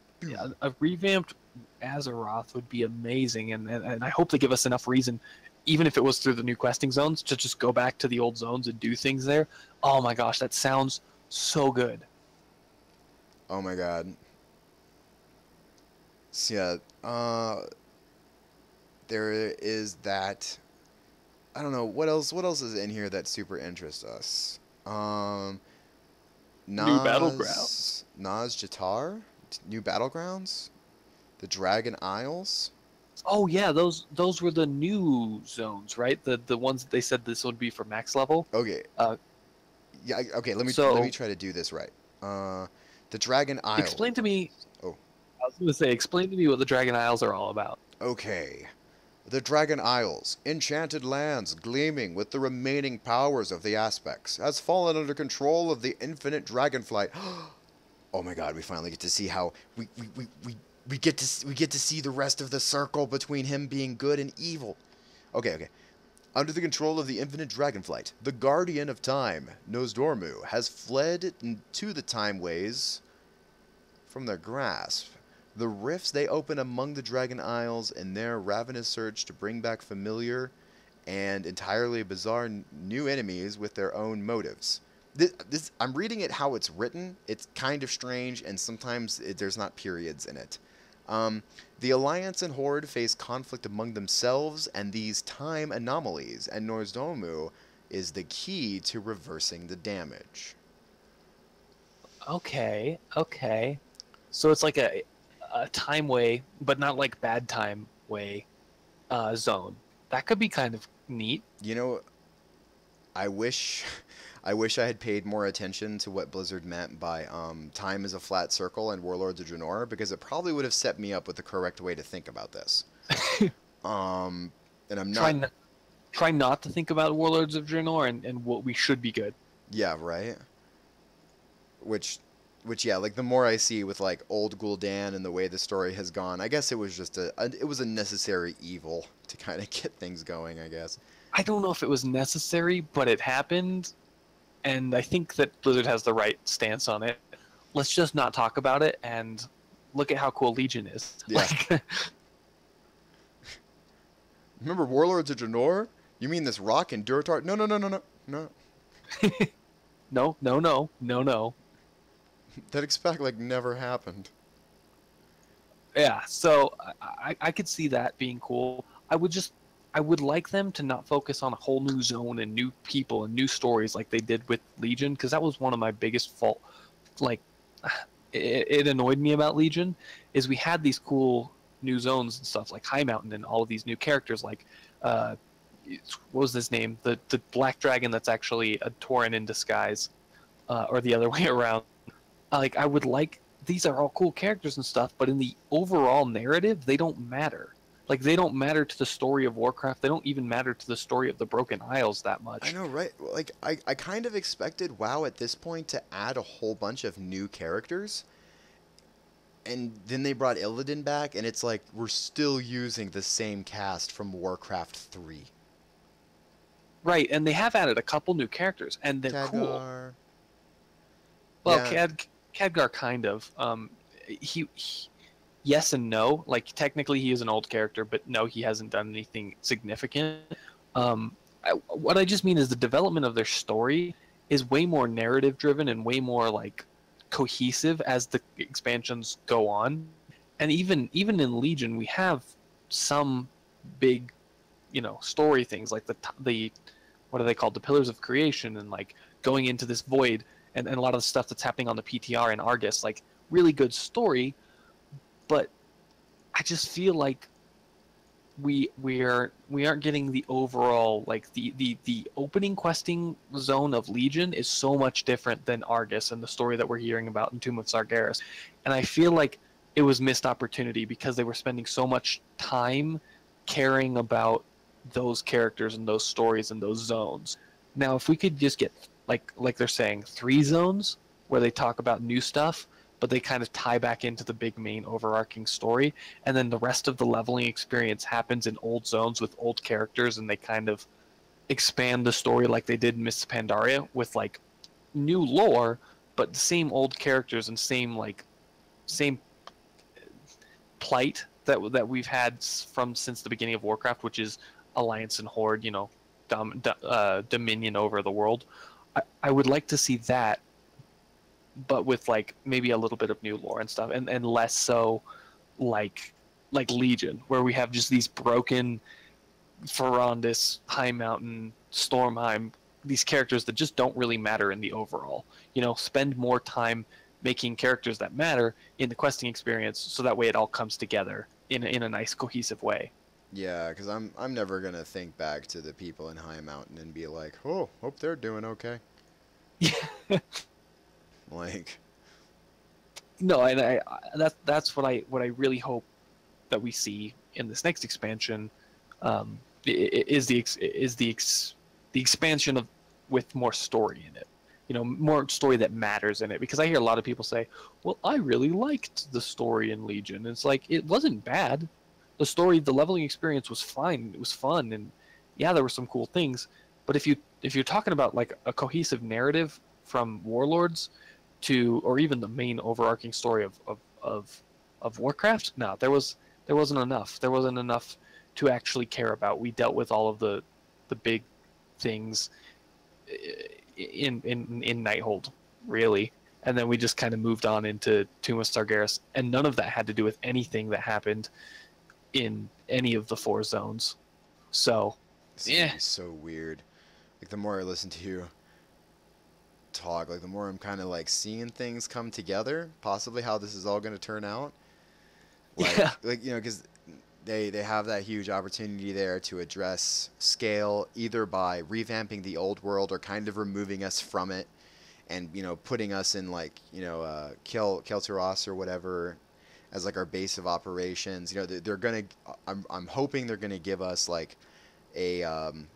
a revamped Azeroth would be amazing, and I hope they give us enough reason, even if it was through the new questing zones, to just go back to the old zones and do things there. Oh my gosh, that sounds so good. Oh my god. So yeah, there is that. I don't know what else. What else is in here that super interests us? Um, New battleground. Nas Jatar, new battlegrounds, the Dragon Isles. Oh yeah, those were the new zones, right? The ones that they said this would be for max level. Okay, Uh, yeah. Okay, let me so try to do this right. Uh, the Dragon Isles. explain to me. Oh, I was gonna say, explain to me what the Dragon Isles are all about. okay. The Dragon Isles, enchanted lands gleaming with the remaining powers of the aspects, has fallen under control of the infinite dragonflight. Oh my god, we finally get to see how we get to see the rest of the circle between him being good and evil. Okay, okay. Under the control of the infinite dragonflight, the guardian of time, Nozdormu, has fled to the Timeways from their grasp. The rifts they open among the Dragon Isles in their ravenous search to bring back familiar and entirely bizarre new enemies with their own motives. I'm reading it how it's written. It's kind of strange, and sometimes there's not periods in it. The Alliance and Horde face conflict among themselves and these time anomalies, and Nozdormu is the key to reversing the damage. Okay, okay. So it's like a time way, but not like bad time way zone. That could be kind of neat. You know, I wish I wish I had paid more attention to what Blizzard meant by time is a flat circle and Warlords of Draenor, because it probably would have set me up with the correct way to think about this. Um, and I'm Try not. not try not to think about Warlords of Draenor and what we should be good. Yeah, right. Which, yeah, like the more I see with like old Gul'dan and the way the story has gone, I guess it was just it was a necessary evil to kind of get things going, I guess. I don't know if it was necessary, but it happened, and I think that Blizzard has the right stance on it. Let's just not talk about it and look at how cool Legion is. Yeah. Remember Warlords of Draenor? You mean this rock and Durtar? No, no, no, no, no, no. No, no, no, no, no. That expect like never happened. Yeah, so I could see that being cool. I would like them to not focus on a whole new zone and new people and new stories like they did with Legion, because that was one of my biggest fault. Like, it annoyed me about Legion is we had these cool new zones and stuff like High Mountain and all of these new characters like uh, what was his name? The black dragon that's actually a Tauren in disguise, or the other way around. Like I would like these are all cool characters and stuff, but in the overall narrative, they don't matter. Like they don't matter to the story of Warcraft. They don't even matter to the story of the Broken Isles that I much. know, right? Like I kind of expected WoW at this point to add a whole bunch of new characters. And then they brought Illidan back, and it's like we're still using the same cast from Warcraft 3. Right, and they have added a couple new characters, and they're cool. Khadgar. Well, Yeah, Khadgar kind of. He yes and no. Like technically, he is an old character, but no, he hasn't done anything significant. What I just mean is the development of their story is way more narrative driven and way more like cohesive as the expansions go on. And even in Legion, we have some big, story things like the what are they called, the Pillars of Creation, and like going into this void, and a lot of the stuff that's happening on the PTR and Argus, like really good story. But I just feel like we aren't getting the overall, like the opening questing zone of Legion is so much different than Argus and the story that we're hearing about in Tomb of Sargeras, and I feel like it was missed opportunity because they were spending so much time caring about those characters and those stories and those zones. Now, if we could just get like they're saying 3 zones where they talk about new stuff, but they kind of tie back into the big main overarching story, and then the rest of the leveling experience happens in old zones with old characters, and they kind of expand the story like they did in Mists of Pandaria with like new lore, but the same old characters and same plight that we've had from since the beginning of Warcraft, which is Alliance and Horde, dominion over the world. I would like to see that, but with like maybe a little bit of new lore and stuff, and less so like Legion, where we have just these broken Ferondis, High Mountain, Stormheim, these characters that just don't really matter in the overall. You know, spend more time making characters that matter in the questing experience, so that way it all comes together in a nice cohesive way. Yeah, because I'm never gonna think back to the people in High Mountain and be like, oh, hope they're doing okay. Yeah. Like, No, and that's what I really hope that we see in this next expansion, is the expansion of with more story in it. You know, more story that matters in it. Because I hear a lot of people say, "Well, I really liked the story in Legion." And it's like it wasn't bad. The story, the leveling experience was fine. It was fun, and yeah, there were some cool things. But if you're talking about like a cohesive narrative from Warlords to, or even the main overarching story of Warcraft, no, there wasn't enough. There wasn't enough to actually care about. We dealt with all of the big things in Nighthold, really, and then we just kind of moved on into Tomb of Sargeras, and none of that had to do with anything that happened in any of the 4 zones. So, this is gonna yeah, be so weird. Like, the more I listen to you talk, like, the more I'm kind of like seeing things come together, possibly how this is all gonna turn out. yeah, Like you know, because they have that huge opportunity there to address scale either by revamping the old world or kind of removing us from it and putting us in like Kelturos or whatever as like our base of operations. They're gonna. I'm hoping they're gonna give us like a um,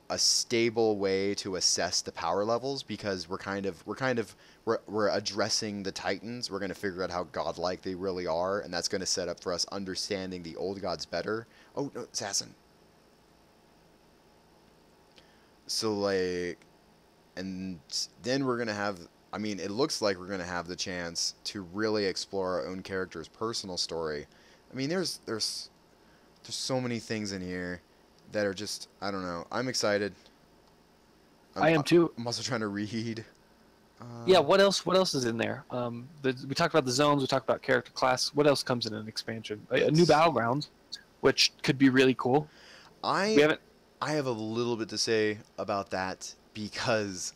a stable way to assess the power levels because we're addressing the Titans. We're going to figure out how godlike they really are, and that's going to set up for us understanding the old gods better. Oh no, assassin. So like, and then we're going to have. I mean, it looks like we're going to have the chance to really explore our own character's personal story. I mean, there's so many things in here that are just I don't know. I'm excited. I am too. I'm also trying to read. Yeah, what else? What else is in there? We talked about the zones. We talked about character class. What else comes in an expansion? A new Let's see. battlegrounds, which could be really cool. We I haven't. I have a little bit to say about that because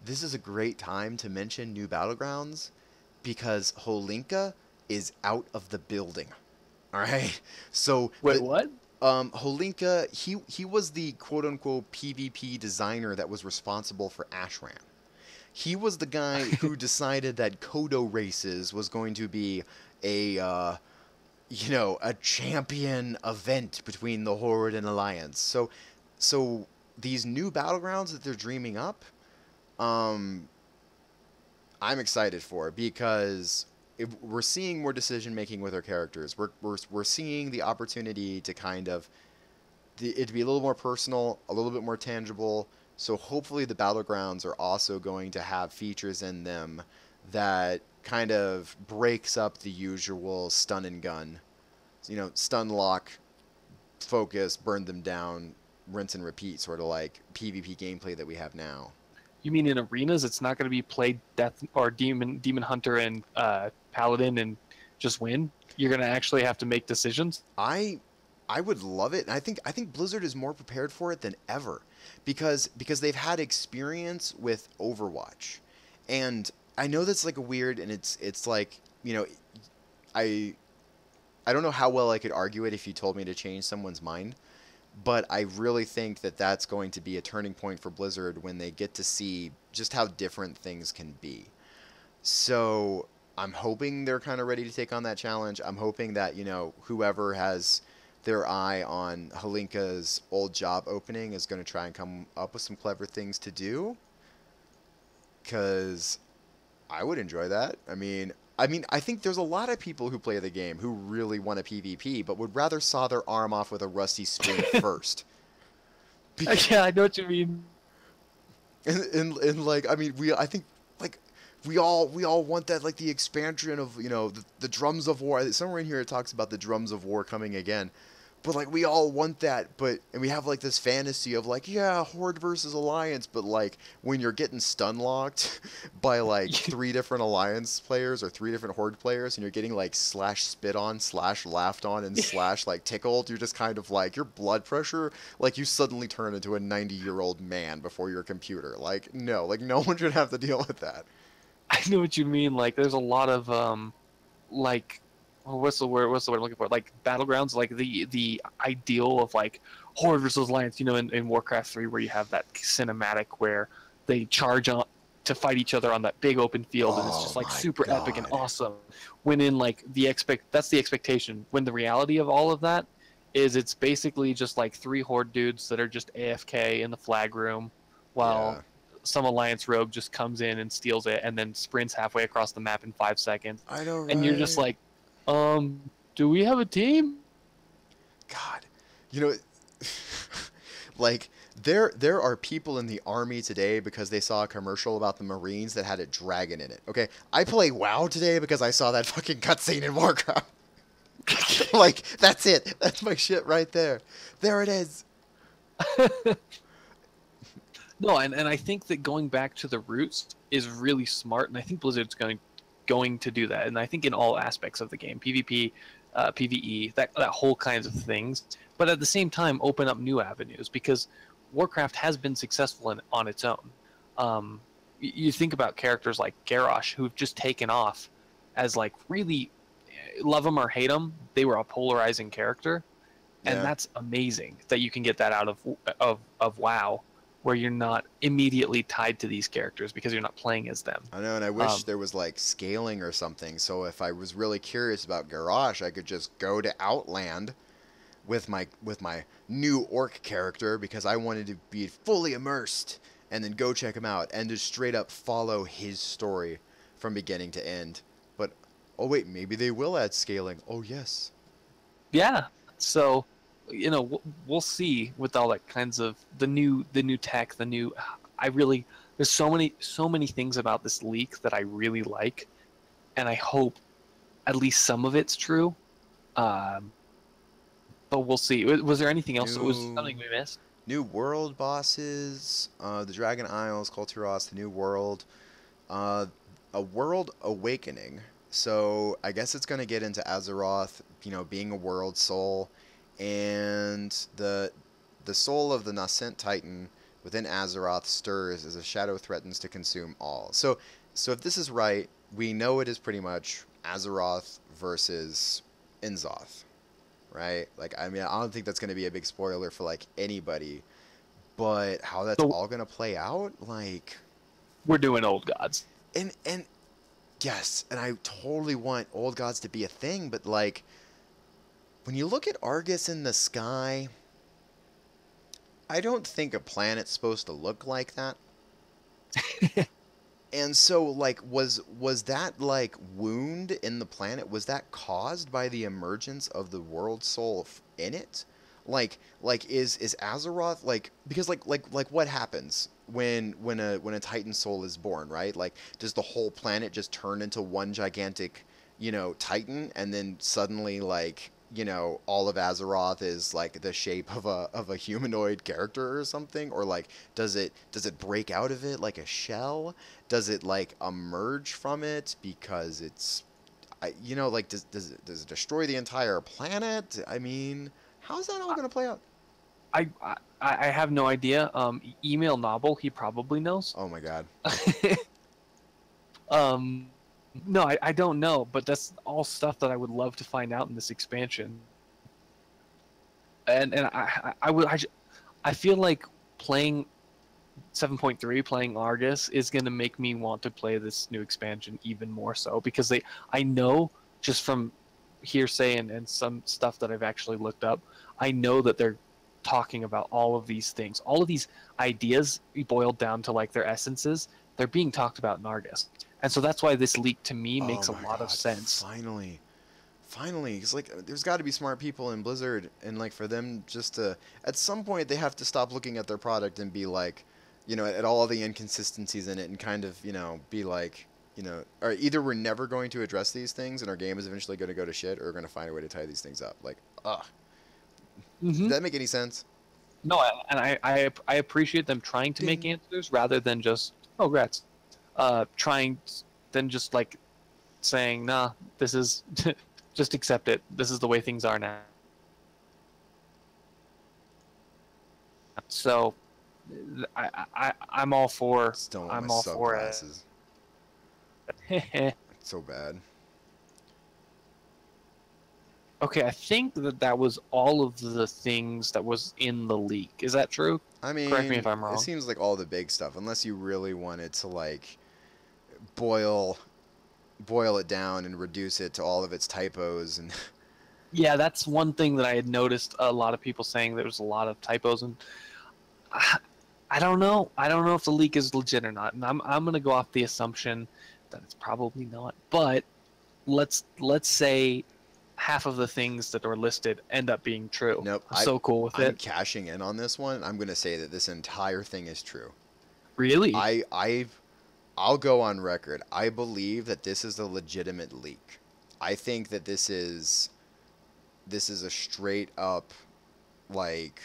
this is a great time to mention new battlegrounds because Holinka is out of the building. All right. So Wait, what? Holinka, he was the quote unquote PvP designer that was responsible for Ashran. He was the guy who decided that Kodo races was going to be a a champion event between the Horde and Alliance. So these new battlegrounds that they're dreaming up, um, I'm excited for because we're seeing more decision making with our characters. We're seeing the opportunity to kind of it to be a little more personal, a little bit more tangible. So hopefully the battlegrounds are also going to have features in them that kind of breaks up the usual stun and gun. Stun lock, focus, burn them down, rinse and repeat sort of like PvP gameplay that we have now. You mean in arenas? It's not going to be play death or demon hunter and paladin and just win. You're going to actually have to make decisions. I I would love it. And I think Blizzard is more prepared for it than ever because they've had experience with Overwatch. And I know that's like a weird and it's like, I I don't know how well I could argue it if you told me to change someone's mind, but I really think that that's going to be a turning point for Blizzard when they get to see just how different things can be. So I'm hoping they're kind of ready to take on that challenge. I'm hoping that, whoever has their eye on Halinka's old job opening is going to try and come up with some clever things to do. Because I would enjoy that. I think there's a lot of people who play the game who really want a PvP, but would rather saw their arm off with a rusty spoon first. Yeah, I know what you mean. And like, I think like we all want that, like the expansion of the drums of war. Somewhere in here it talks about the drums of war coming again, but like we all want that, but and we have like this fantasy of like, yeah, Horde versus Alliance, but like when you're getting stun locked by like three different Alliance players or three different Horde players, and you're getting like slash spit on, slash laughed on, and slash like tickled, you're just kind of like your blood pressure, like you suddenly turn into a 90-year-old man before your computer. Like no one should have to deal with that. I know what you mean. Like, there's a lot of like, oh, what's the word? What's the word I'm looking for? Like battlegrounds, like the ideal of like Horde versus Alliance. You know, in Warcraft 3, where you have that cinematic where they charge on to fight each other on that big open field, and it's Oh just like my super epic and god. awesome. When in like that's the expectation. When the reality of all of that is, it's basically just like three Horde dudes that are just AFK in the flag room, while Yeah. some Alliance rogue just comes in and steals it, and then sprints halfway across the map in 5 seconds, I know, and you're just right? like, do we have a team? God. You know, like there are people in the army today because they saw a commercial about the Marines that had a dragon in it. Okay, I play WoW today because I saw that fucking cutscene in Warcraft. Like that's it. That's my shit right there. There it is. No, and I think that going back to the roots is really smart, and I think Blizzard's going to do that, and I think in all aspects of the game, PvP, PvE, that whole kinds of things, but at the same time open up new avenues, because Warcraft has been successful on its own. You think about characters like Garrosh, who've just taken off as like really, love them or hate them, they were a polarizing character, and Yeah. that's amazing that you can get that out of WoW, where you're not immediately tied to these characters because you're not playing as them. I know, and I wish Um, there was like scaling or something. So if I was really curious about Garrosh, I could just go to Outland with my new orc character because I wanted to be fully immersed, and then go check him out and just straight up follow his story from beginning to end. But oh wait, maybe they will add scaling. Oh yes. yeah, so we'll see with all that kinds of the new tech, the new. I really there's so many things about this leak that I really like, and I hope at least some of it's true. Um, but we'll see. Was there anything else? Was New something we missed? new world bosses, the Dragon Isles, Kulturos, the new world, uh, a world awakening. So I guess it's gonna get into Azeroth, being a world soul, and the soul of the nascent titan within Azeroth stirs as a shadow threatens to consume all. So if this is right, we know it is pretty much Azeroth versus Inzoth, right? Like, I mean, I don't think that's going to be a big spoiler for like anybody, but how that's So all going to play out, like, we're doing old gods. and yes, and I totally want old gods to be a thing, but like when you look at Argus in the sky, I don't think a planet's supposed to look like that. And so like was that like wound in the planet, was that caused by the emergence of the world soul in it? Like is Azeroth like, because like what happens when a Titan soul is born, right? Like does the whole planet just turn into one gigantic, Titan, and then suddenly like, all of Azeroth is like the shape of a humanoid character or something? Or like does it break out of it like a shell? Does it like emerge from it because it's like does it destroy the entire planet? I mean, how's that all going to play out? I have no idea. Email Novel, he probably knows. Oh my god. um, no, I don't know, but that's all stuff that I would love to find out in this expansion. And I feel like playing 7.3, playing Argus is going to make me want to play this new expansion even more so, because I know just from hearsay and some stuff that I've actually looked up, I know that they're talking about all of these things, all of these ideas boiled down to like their essences. They're being talked about in Argus, and so that's why this leak to me Oh makes a my lot of god, sense. finally, it's like there's got to be smart people in Blizzard, and like for them just to, at some point they have to stop looking at their product and be like, at all the inconsistencies in it, and kind of, be like, or either we're never going to address these things and our game is eventually going to go to shit, or we're going to find a way to tie these things up. Like, ugh. Did Hmm. that make any sense? No, I appreciate them trying to make Ding. answers rather than just oh, grats, trying than just like saying nah, this is just accept it. This is the way things are now. So I'm all for Still want my I'm all sub for classes. it. It's so bad. Okay, I think that that was all of the things that was in the leak. Is that true? I Correct me if mean, I'm it wrong. seems like all the big stuff, unless you really wanted to like boil boil it down and reduce it to all of its typos and Yeah, that's one thing that I had noticed a lot of people saying there was a lot of typos, and I, I don't know. I don't know if the leak is legit or not, and I'm gonna go off the assumption that it's probably not. But let's say half of the things that are listed end up being true. nope. I'm so cool with I'm it. cashing in on this one. I'm gonna say that this entire thing is true. Really? I'll go on record. I believe that this is a legitimate leak. I think that this is a straight up like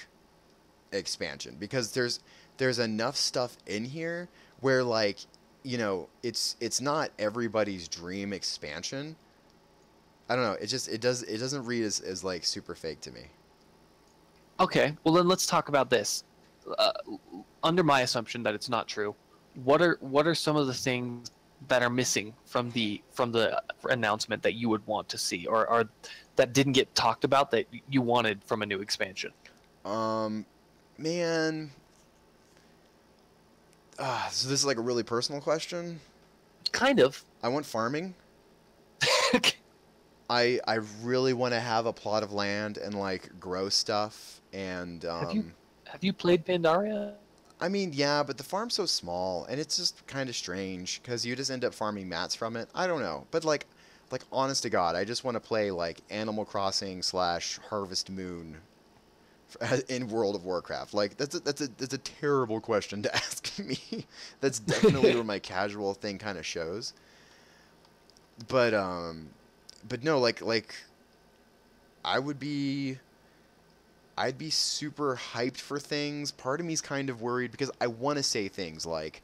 expansion because there's enough stuff in here where like it's not everybody's dream expansion. I don't know. It doesn't read as like super fake to me. Okay. Well, then let's talk about this. Uh, Under my assumption that it's not true, what are some of the things that are missing from the announcement that you would want to see, or that didn't get talked about that you wanted from a new expansion? Um, man, so this is like a really personal question. Kind of. I want farming. I really want to have a plot of land and like grow stuff and have you have you played Pandaria? I mean, yeah, but the farm's so small and it's just kind of strange because you just end up farming mats from it. I don't know, but like honest to God, I just want to play like Animal Crossing slash Harvest Moon in World of Warcraft. Like that's a terrible question to ask me. That's definitely where my casual thing kind of shows. But but no, like I would be I'd be super hyped for things. Part of me's kind of worried because I want to say things like,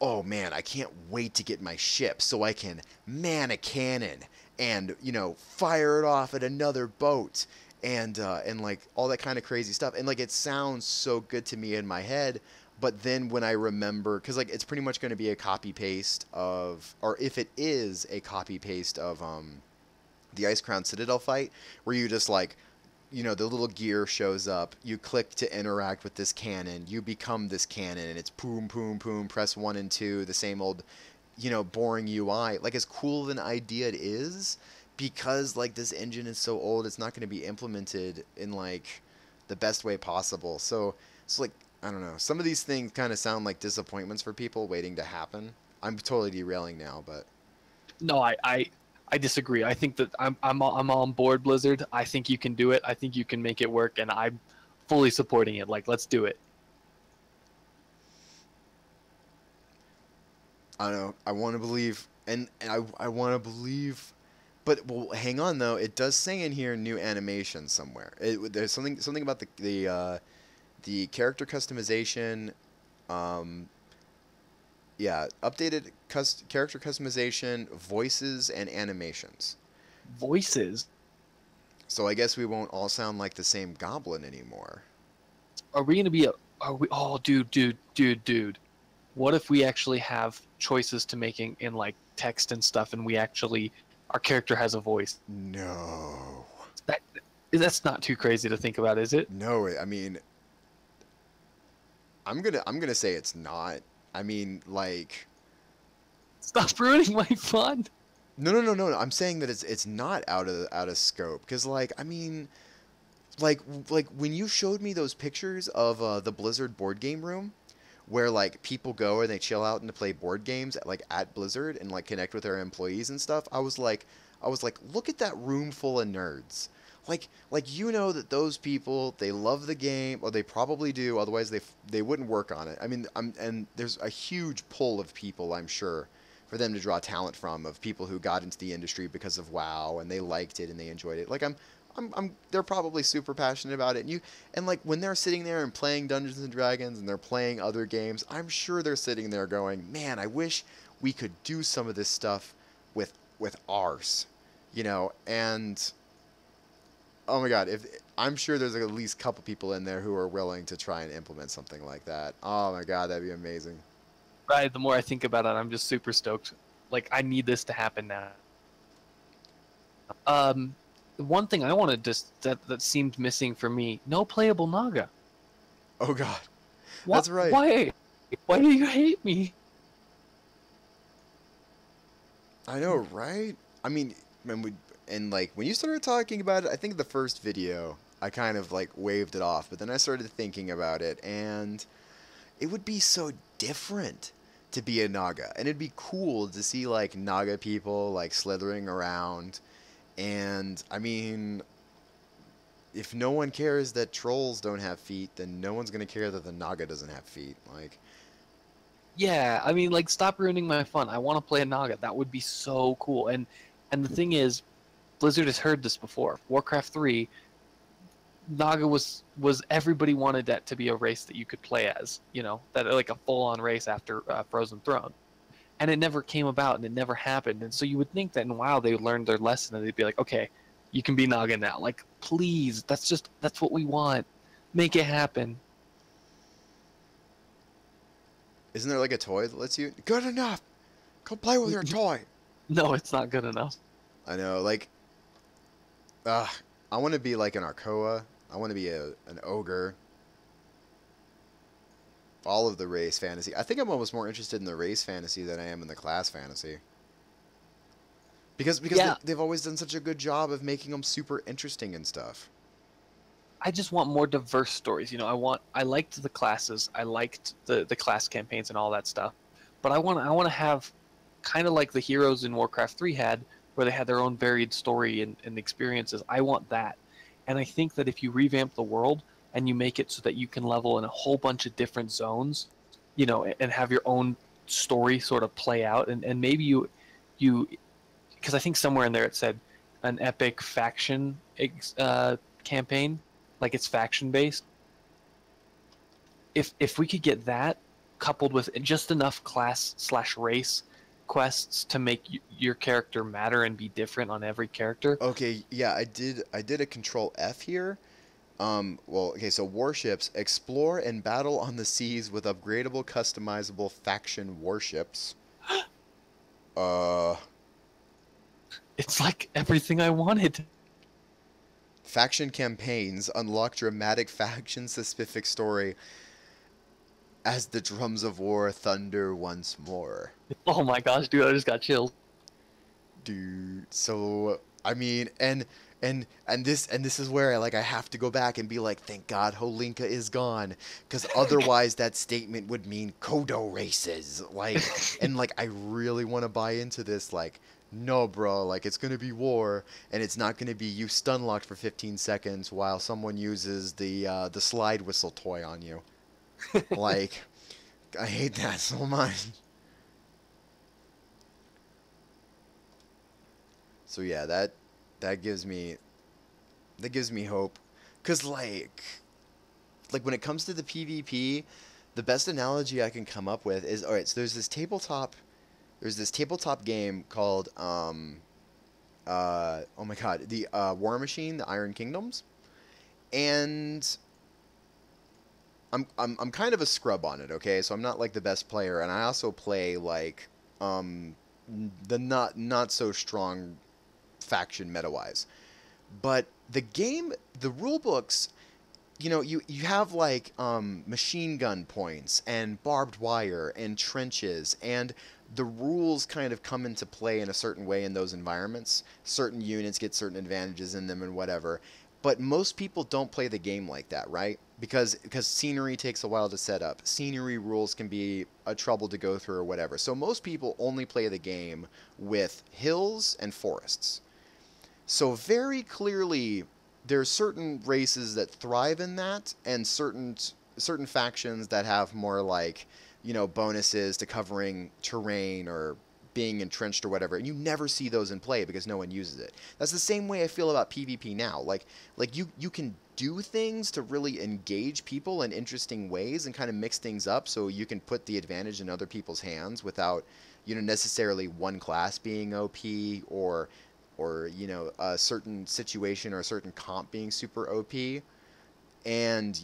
"Oh man, I can't wait to get my ship so I can man a cannon and, fire it off at another boat." And like all that kind of crazy stuff. And like it sounds so good to me in my head, but then when I remember cuz like it's pretty much going to be a copy paste of, or if it is a copy paste of the Ice Crown Citadel fight where you just like the little gear shows up. You click to interact with this cannon. You become this cannon, and it's boom, boom, boom. Press 1 and 2. The same old, boring UI. Like as cool of an idea it is, because like this engine is so old, it's not going to be implemented in like the best way possible. So like I don't know. Some of these things kind of sound like disappointments for people waiting to happen. I'm totally derailing now, but No, I disagree. I think that I'm on board, Blizzard. I think you can do it. I think you can make it work, and I'm fully supporting it. Like, let's do it. I don't know. I want to believe, and I want to believe. But well, hang on though. It does say in here new animation somewhere. There's something about the character customization. Um, yeah, updated character customization, voices, and animations. Voices. So I guess we won't all sound like the same goblin anymore. Are we gonna be a? Are we? Oh, dude. What if we actually have choices to making in like text and stuff, and we actually our character has a voice? No, That that's not too crazy to think about, is it? no. I mean, I'm gonna say it's not. I mean, like. Stop ruining my fun. No. I'm saying that it's not out of scope because like I mean like when you showed me those pictures of the Blizzard board game room where like people go and they chill out and to play board games at Blizzard and like connect with their employees and stuff. I was like look at that room full of nerds. Like that those people they love the game or they probably do otherwise they wouldn't work on it. I mean and there's a huge pull of people I'm sure for them to draw talent from, of people who got into the industry because of WoW and they liked it and they enjoyed it. Like they're probably super passionate about it. And like when they're sitting there and playing Dungeons and Dragons and they're playing other games, I'm sure they're sitting there going, "Man, I wish we could do some of this stuff with ours," you know. And oh my God, if I'm sure there's at least a couple people in there who are willing to try and implement something like that. Oh my God, that'd be amazing. Right. The more I think about it, I'm just super stoked. Like, I need this to happen now. The one thing I wanted that seemed missing for me: no playable Naga. Oh God, What? that's right. Why? Why do you hate me? I know, right? I mean, and like when you started talking about it, I think the first video I kind of like waved it off, but then I started thinking about it, and it would be so different to be a Naga, and it'd be cool to see like Naga people like slithering around. And I mean, if no one cares that trolls don't have feet, then no one's gonna care that the Naga doesn't have feet. Like, Yeah, I mean, like, stop ruining my fun. I want to play a Naga. That would be so cool. And the thing is, Blizzard has heard this before. Warcraft 3, Naga was everybody wanted that to be a race that you could play as, you know, that like a full-on race after Frozen Throne. And it never came about and it never happened. And so you would think that in WoW they learned their lesson and they'd be like, okay, you can be Naga now. Like, please, that's what we want. Make it happen. isn't there like a toy that lets you? Good enough. Go play with your toy. No, it's not good enough. I know, like, uh, I want to be like an Arkoa. I want to be an ogre. All of the race fantasy. I think I'm almost more interested in the race fantasy than I am in the class fantasy. Because Yeah, they've always done such a good job of making them super interesting and stuff. I just want more diverse stories. You know, I liked the classes, I liked the class campaigns and all that stuff, but I want to have kind of like the heroes in Warcraft 3 had, where they had their own varied story and experiences. I want that, and I think that if you revamp the world and you make it so that you can level in a whole bunch of different zones, you know, and have your own story sort of play out, and maybe you because I think somewhere in there it said an epic faction campaign, like it's faction based. If we could get that coupled with just enough class/race quests to make your character matter and be different on every character. Okay, yeah, I did a control F here. Well, okay, so warships explore and battle on the seas with upgradable, customizable faction warships. Uh, It's like everything I wanted. Faction campaigns unlock dramatic faction-specific story as the drums of war thunder once more. Oh my gosh, dude, I just got chills. Dude, so I mean, and this is where I have to go back and be like, thank God Holinka is gone, because otherwise that statement would mean Kodo races. Like, and like I really want to buy into this. Like, no, bro, like it's gonna be war, and it's not gonna be you stun locked for 15 seconds while someone uses the slide whistle toy on you. Like, I hate that so much. So yeah, that gives me hope, cause like when it comes to the PvP, the best analogy I can come up with is, all right, so there's this tabletop game called oh my God, the War Machine, the Iron Kingdoms, and I'm kind of a scrub on it, okay? So I'm not like the best player, and I also play like the not so strong faction meta wise. But the game, the rule books, you know, you have like machine gun points and barbed wire and trenches, and the rules kind of come into play in a certain way in those environments. Certain units get certain advantages in them and whatever. But most people don't play the game like that, right? Because scenery takes a while to set up. Scenery rules can be a trouble to go through or whatever. So most people only play the game with hills and forests. So very clearly, there's certain races that thrive in that, and certain factions that have more like, you know, bonuses to covering terrain or being entrenched or whatever, and you never see those in play because no one uses it. That's the same way I feel about PvP now. Like you can do things to really engage people in interesting ways and kind of mix things up so you can put the advantage in other people's hands without, necessarily one class being OP or a certain situation or a certain comp being super OP. And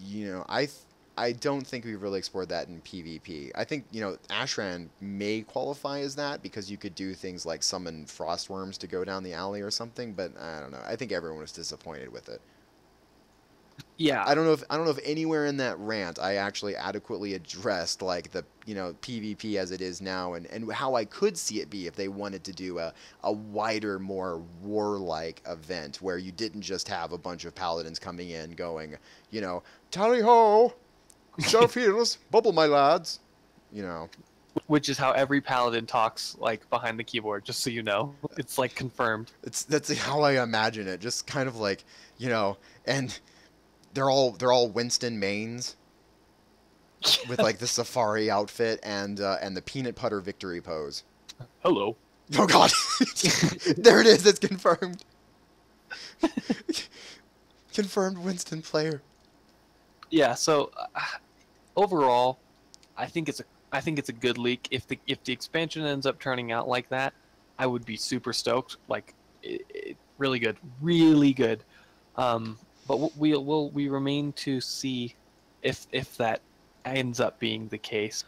I don't think we've really explored that in PvP. I think Ashran may qualify as that because you could do things like summon frostworms to go down the alley or something, but I don't know. I think everyone was disappointed with it. Yeah. I don't know if anywhere in that rant I actually adequately addressed like the PvP as it is now and how I could see it be if they wanted to do a wider, more warlike event where you didn't just have a bunch of paladins coming in going, tally ho, self heals, bubble my lads, Which is how every paladin talks, like behind the keyboard. Just so you know, it's like confirmed. That's how I imagine it. Just kind of like and. They're all Winston mains with like the safari outfit and the peanut butter victory pose. Hello. Oh God, there it is. It's confirmed. Confirmed Winston player. Yeah. So overall, I think it's a good leak. If the expansion ends up turning out like that, I would be super stoked. Like, really good, really good. But we remain to see if that ends up being the case.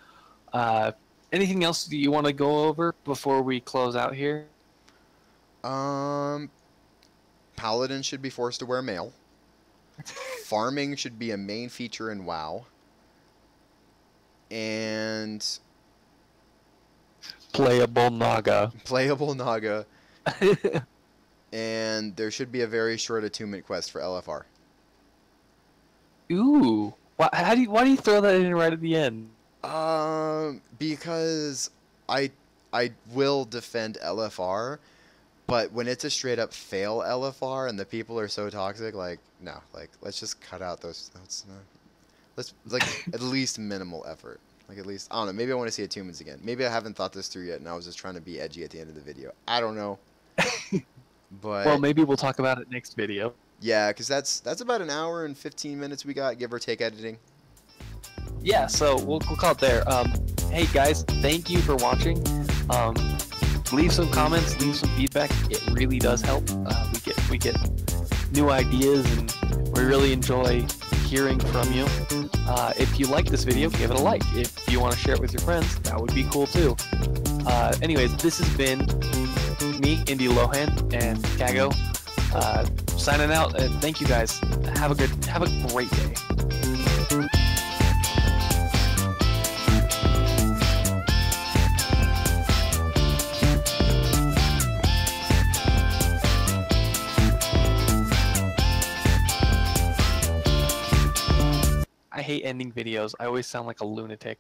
Anything else you want to go over before we close out here? Paladin should be forced to wear mail. Farming should be a main feature in WoW. And Playable Naga. Playable Naga. And there should be a very short attunement quest for LFR. Ooh. Why do you throw that in right at the end? Because I will defend LFR, but when it's a straight up fail LFR and the people are so toxic, like no, like let's just cut out those. Let's like at least minimal effort. Like at least I don't know. Maybe I want to see attunements again. Maybe I haven't thought this through yet, and I was just trying to be edgy at the end of the video. I don't know. But well, maybe we'll talk about it next video. Yeah, because that's about an hour and 15 minutes we got, give or take editing. Yeah, so we'll call it there. Hey guys, thank you for watching. Leave some comments, leave some feedback. It really does help. We get new ideas, and we really enjoy hearing from you. If you like this video, give it a like. If you want to share it with your friends, that would be cool too. Anyways, this has been me, IndyLohan and Kaggo, signing out. And thank you guys. Have a great day. I hate ending videos. I always sound like a lunatic.